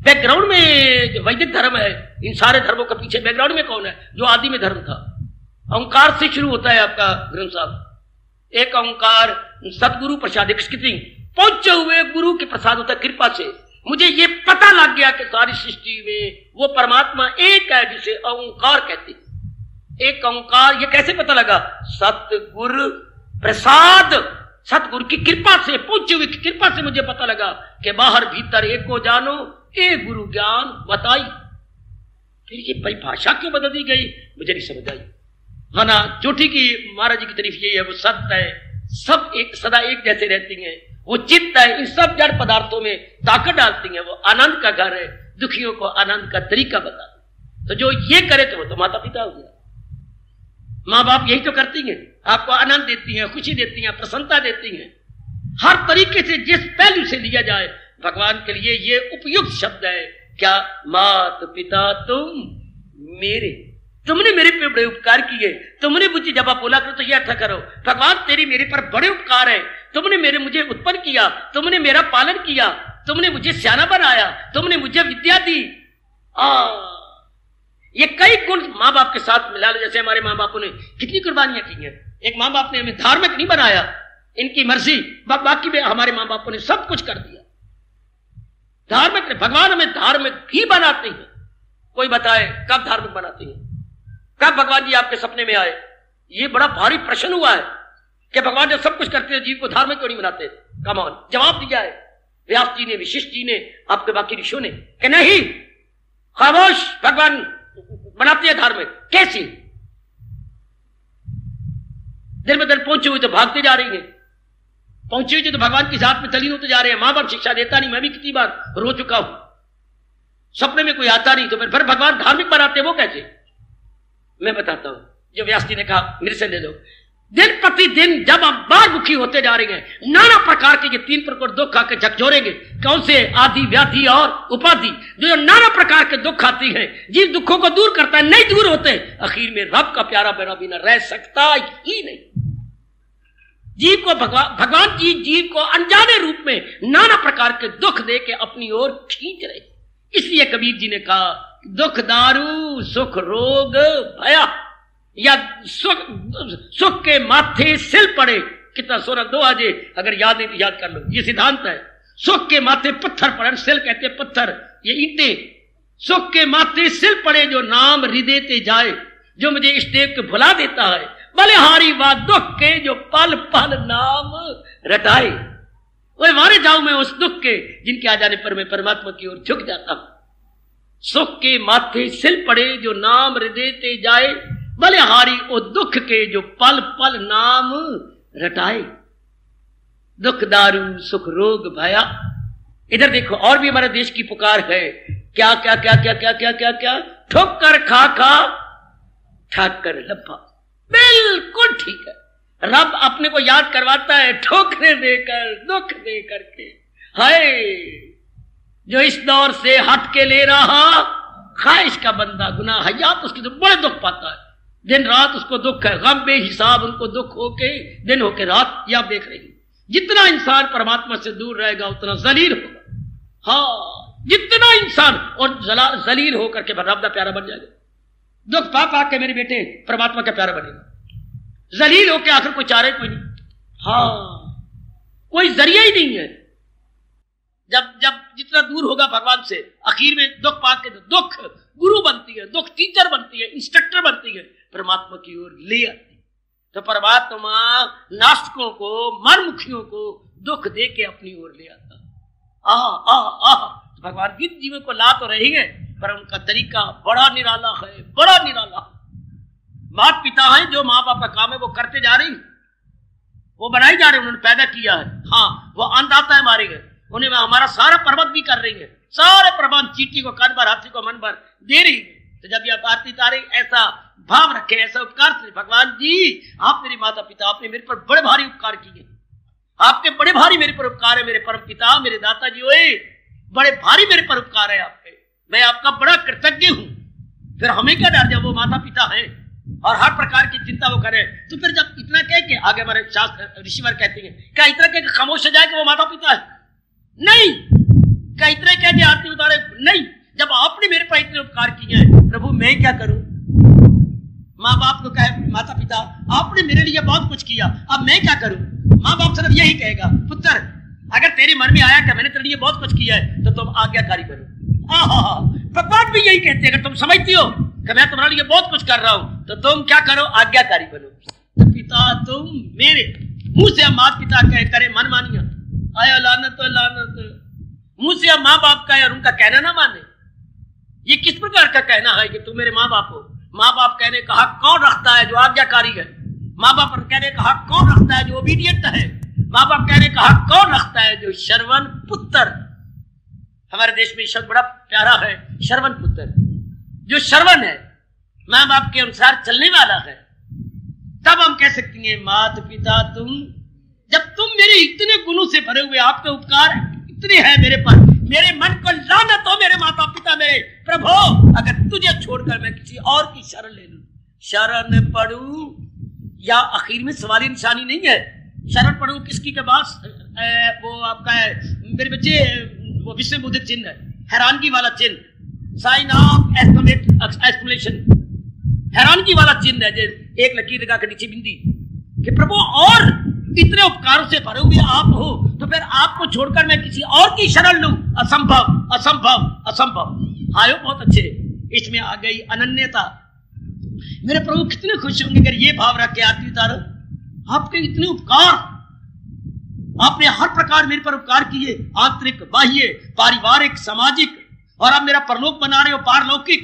बैकग्राउंड में जो वैदिक धर्म है, इन सारे धर्मों के पीछे बैकग्राउंड में कौन है? जो आदि में धर्म था। ओंकार से शुरू होता है आपका ग्रंथ साहब। एक ओंकार सतगुरु प्रसाद, पहुंचे हुए गुरु के प्रसाद होता है, कृपा से मुझे ये पता लग गया कि सारी सृष्टि में वो परमात्मा एक है जिसे ओंकार कहते हैं। एक ओंकार, ये कैसे पता लगा? सतगुरु प्रसाद, सतगुरु की कृपा से, पहुंचे हुए की कृपा से मुझे पता लगा कि बाहर भीतर एक को जानो, एक गुरु ज्ञान बताई। फिर ये परिभाषा क्यों बदल दी गई, मुझे नहीं समझ आई। हाँ ना, चोटी की महाराज जी की तारीफ यही है, वो सत्य है, सब एक सदा एक जैसे रहती हैं, वो चित्त है, इन सब जड़ पदार्थों में ताकत डालती हैं, वो आनंद का घर है, दुखियों को आनंद का तरीका बता। तो जो ये करे तो वो तो माता पिता हो गया। माँ बाप यही तो करती हैं, आपको आनंद देती हैं, खुशी देती हैं, प्रसन्नता देती हैं। हर तरीके से जिस पहलू से लिया जाए भगवान के लिए ये उपयुक्त शब्द है। क्या? मात पिता तुम मेरे, तुमने मेरे पे बड़े उपकार किए, तुमने मुझे जब आप बोला करो तो ये अर्थ करो, भगवान तेरी मेरे पर बड़े उपकार है, तुमने मुझे उत्पन्न किया, तुमने मेरा पालन किया, तुमने मुझे सियाना बनाया, तुमने मुझे विद्या दी। ये कई गुण माँ बाप के साथ मिला लो। जैसे हमारे माँ बापों ने कितनी कुर्बानियां की हैं। एक माँ बाप ने हमें धार्मिक नहीं बनाया, इनकी मर्जी, बाकी में हमारे माँ बापों ने सब कुछ कर दिया। धार्मिक, भगवान हमें धार्मिक ही बनाते हैं। कोई बताए कब धार्मिक बनाते हैं, कब भगवान जी आपके सपने में आए? ये बड़ा भारी प्रश्न हुआ है कि भगवान जब सब कुछ करते हैं जीव को धार्मिक क्यों नहीं बनाते? कम ऑन, जवाब दिया है व्यास जी ने, वशिष्ठ जी ने, आपके बाकी ऋषियों ने कि नहीं, खामोश, भगवान बनाते हैं धार्मिक। कैसी? दिन ब दिन पहुंचे हुए तो भागते जा रही हैं, पहुंचे हुए तो भगवान की जात में तलीन होते जा रहे हैं। मां बाप शिक्षा देता नहीं, मैं भी कितनी बार रो चुका हूं, सपने में कोई आता नहीं, तो फिर भगवान धार्मिक बनाते वो कैसे? मैं बताता हूं, जो व्यास जी ने कहा मेरे से ले लो। दिन प्रतिदिन जब आप बारमुखी होते जा रहे हैं, नाना प्रकार के ये 3 प्रकार दुख आके झकझोरेंगे। कौन से? आदि, व्याधि और उपाधि। जो नाना प्रकार के दुख आती हैं, जिन दुखों को दूर करता है, नहीं दूर होते, आखिर में रब का प्यारा बना बिना रह सकता ही नहीं। जीव को भगवान जी जीव को अनजाने रूप में नाना प्रकार के दुख दे के अपनी ओर खींच रहे। इसलिए कबीर जी ने कहा, दुख दारू सुख रोग भया, या सुख के माथे सिल पड़े। कितना सोना दो आजे, अगर याद नहीं तो याद कर लो, ये सिद्धांत है। सुख के माथे पत्थर पड़े, सिल कहते पत्थर, ये ईंटें। सुख के माथे सिल पड़े जो नाम हृदय जाए, जो मुझे इष्टेक भुला देता है, बलिहारी व दुख के जो पल पल नाम रटाए। वही मारे जाऊं मैं उस दुख के जिनके आ जाने पर मैं परमात्मा की ओर झुक जाता हूं। सुख के माथे सिल पड़े जो नाम हृदय जाए, बलिहारी ओ दुख के जो पल पल नाम रटाए। दुख दारू सुख रोग भया। इधर देखो, और भी हमारे देश की पुकार है, क्या क्या क्या क्या क्या क्या क्या क्या, ठोकर खा खा ठाकर लब्बा। बिल्कुल ठीक है, रब अपने को याद करवाता है ठोकरे देकर, दुख दे करके। हाय, जो इस दौर से हट के ले रहा ख्वाहिश का बंदा गुनाह हयात उसकी तो बड़े दुख पाता है। दिन रात उसको दुख है, गम बेहिसाब उनको दुख होके दिन होके रात। ये आप देख रहे हैं, जितना इंसान परमात्मा से दूर रहेगा उतना जलील होगा। हाँ, जितना इंसान और जलील होकर के रब का प्यारा बन जाएगा। दुख पा पा के मेरे बेटे परमात्मा का प्यारा बनेगा। जलील होके आखिर कोई चारे कोई नहीं, हाँ कोई जरिया ही नहीं है। जब जब जितना दूर होगा भगवान से, आखिर में दुख पा के दुख गुरु बनती है, दुख टीचर बनती है, इंस्ट्रक्टर बनती है, परमात्मा की ओर ले आती है। तो परमात्मा नास्तिकों को, मनमुखियों को दुख दे के अपनी ओर ले आता। तो भगवान जिन जीवों को ला तो रही है, पर उनका तरीका बड़ा निराला है, बड़ा निराला। माता पिता हैं, जो माँ बाप का काम है वो करते जा रही, वो बनाई जा रहे, उन्होंने पैदा किया है। हाँ, वो अन्नदाता है हमारे घर, उन्हें हमारा सारा प्रबंध भी कर रही है, सारे प्रबंध, चींटी को कान भर, हाथी को मन भर दे रही है। तो जब ये आप आरती उतारे ऐसा भाव रखें, ऐसा उपकार से, भगवान जी आप मेरे माता पिता, आपने मेरे पर बड़े भारी उपकार किए, आपके बड़े भारी मेरे पर उपकार है, मेरे परम पिता मेरे दाता जी ओए बड़े भारी मेरे पर उपकार है आपके, मैं आपका बड़ा कृतज्ञ हूं। फिर हमें क्या डर, जब वो माता पिता हैं और हर प्रकार की चिंता वो करें, तो फिर जब इतना कह के आगे हमारे शास्त्र ऋषिवर कहते हैं, क्या इतना कह के खामोश हो जाए कि वो माता पिता है? नहीं। क्या इतना कह के आरती उतारे? नहीं। जब आपने मेरे पर इतने उपकार किए हैं प्रभु, मैं क्या करूं? माँ बाप को कहे माता पिता आपने मेरे लिए बहुत कुछ किया, अब मैं क्या करूं? माँ बाप सिर्फ यही कहेगा, पुत्र अगर तेरे मन में आया कि मैंने तेरे लिए बहुत कुछ किया है तो तुम आज्ञाकारी बनो। भगवान भी यही कहते हैं, अगर तुम समझती हो कि मैं तुम्हारे लिए बहुत कुछ कर रहा हूं तो तुम क्या करो? आज्ञाकारी बनो। तो पिता तुम मेरे मुंह से माता पिता कहे करे मन मानिया, आया लानत लानत, मुंह से माँ बाप का और उनका कहना ना माने, ये किस प्रकार का कहना है कि तुम मेरे माँ बाप हो? माँ बाप कहने का हक कौन रखता है? जो आज्ञाकारी है। माँ बाप कहने का हक कौन रखता है? जो ओबीडियंट है। माँ बाप कहने का हक कौन रखता है? जो श्रवण पुत्र। हमारे देश में शब्द बड़ा प्यारा है, श्रवण पुत्र। जो श्रवण है, माँ बाप के अनुसार चलने वाला है, तब हम कह सकते हैं माता पिता तुम, जब तुम मेरे इतने गुणों से भरे हुए, आपके उपकार इतने हैं मेरे पर, मेरे मन को लानत हो मेरे माता पिता मेरे प्रभु, अगर तुझे छोड़कर मैं किसी और की शरण ले लूं, शरण पढ़ू या आखिर में सवाली निशानी नहीं है, शरण पढ़ू किसकी के पास? वो आपका है मेरे बच्चे, वो विस्मयबोधक चिन्ह है, हैरानगी वाला चिन्ह, साइन ऑफ एक्सक्लेमेशन, हैरानगी वाला चिन्ह है, एक लकीर लगा के नीचे बिंदी, कि प्रभु और इतने उपकारों से भरे हुए आप हो, तो फिर आपको छोड़कर मैं किसी और की शरण लूं? असंभव असंभव असंभव। आयो बहुत अच्छे, इसमें आ गई अनन्यता। मेरे प्रभु कितने खुश होंगे अगर ये भाव रख के आरती उतारो। आपके इतने उपकार, आपने हर प्रकार मेरे पर उपकार किए, आंतरिक बाह्य पारिवारिक सामाजिक, और आप मेरा परलोक बना रहे हो पारलौकिक।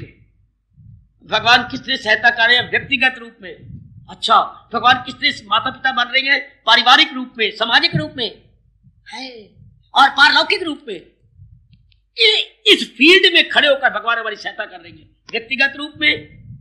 भगवान किस तरह सहायता कर रहे हैं? व्यक्तिगत रूप में। अच्छा, भगवान किस तरह माता पिता बन रहे हैं? पारिवारिक रूप में, सामाजिक रूप में है और पारलौकिक रूप में। इस फील्ड में खड़े होकर भगवान हमारी सहायता कर रहे हैं। व्यक्तिगत रूप में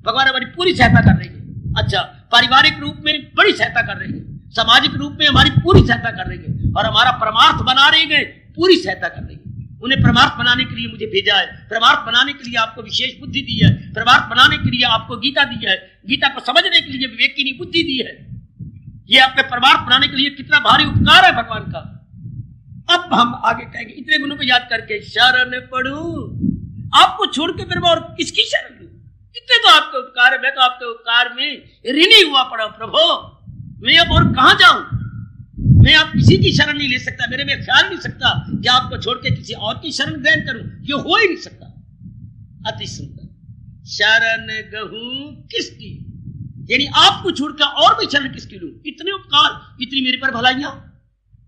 भगवान हमारी पूरी सहायता कर रहे हैं। अच्छा, पारिवारिक रूप में बड़ी सहायता कर रहे हैं, सामाजिक रूप में हमारी पूरी सहायता कर रहे हैं, और हमारा परमार्थ बना रहे हैं, पूरी सहायता कर रहे हैं। उन्हें परमार्थ बनाने के लिए मुझे भेजा है, परमार्थ बनाने के लिए आपको विशेष बुद्धि दी है, परमार्थ बनाने के लिए आपको गीता दी है, गीता को समझने के लिए विवेकिनी बुद्धि दी है। ये आपके परमार्थ बनाने के लिए कितना भारी उपकार है भगवान का। अब हम आगे कहेंगे, इतने गुणों को याद करके शरण पढ़ू, आपको छोड़ के फिर मैं और किसकी शरण लूं? इतने तो आपके उपकार है, मैं तो आपके उपकार में ऋणी हुआ पड़ा प्रभु, मैं अब और कहां जाऊं? मैं आप किसी की शरण नहीं ले सकता, मेरे में ख्याल नहीं सकता कि आपको छोड़ के किसी और की शरण ग्रहण करूं, ये हो ही नहीं सकता। अति सुंदर, शरण गहूं किसकी, यानी आपको छोड़कर और मैं शरण किसकी लूं? इतने उपकार, इतनी मेरे पर भलाइयां।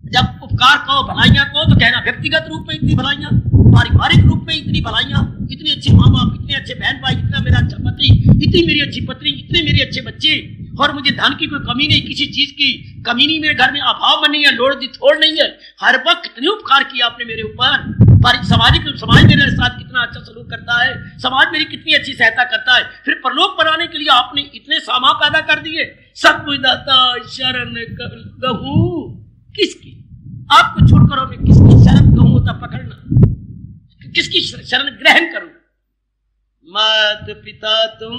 जब उपकार कहो भलाइयां कहो तो कहना व्यक्तिगत रूप में इतनी भलाइयां, पारिवारिक रूप में इतनी भलाइयां, इतने अच्छे माँ बाप, इतने अच्छे बहन भाई, इतना मेरा अच्छा पति, इतनी मेरी अच्छी पत्नी, इतने मेरे अच्छे बच्चे, और मुझे धन की कोई कमी नहीं, किसी चीज की कमी नहीं, मेरे घर में अभाव नहीं है, लोड़ दी थोड़ नहीं है। हर वक्त कितने उपकार किया आपने मेरे ऊपर। समाज मेरे साथ कितना अच्छा सलूक करता है, समाज मेरी कितनी अच्छी सहायता करता है। फिर परलोक बनाने के लिए आपने इतने सामा पैदा कर दिए। सब कुछ दाता शरण गहूं किसकी, आपको छोड़कर और मैं किसकी शरण गहूं होता पकड़ना, किसकी शरण ग्रहण करूं? माता पिता तुम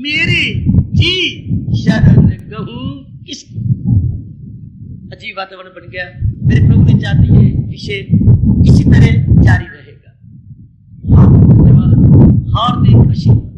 मेरे जी शरण गहूं किसकी। अजीब वातावरण बन गया। मेरे प्रभु ने चाहते ये विषय इसी तरह जारी रहेगा। हार्दिक आशीर्वाद।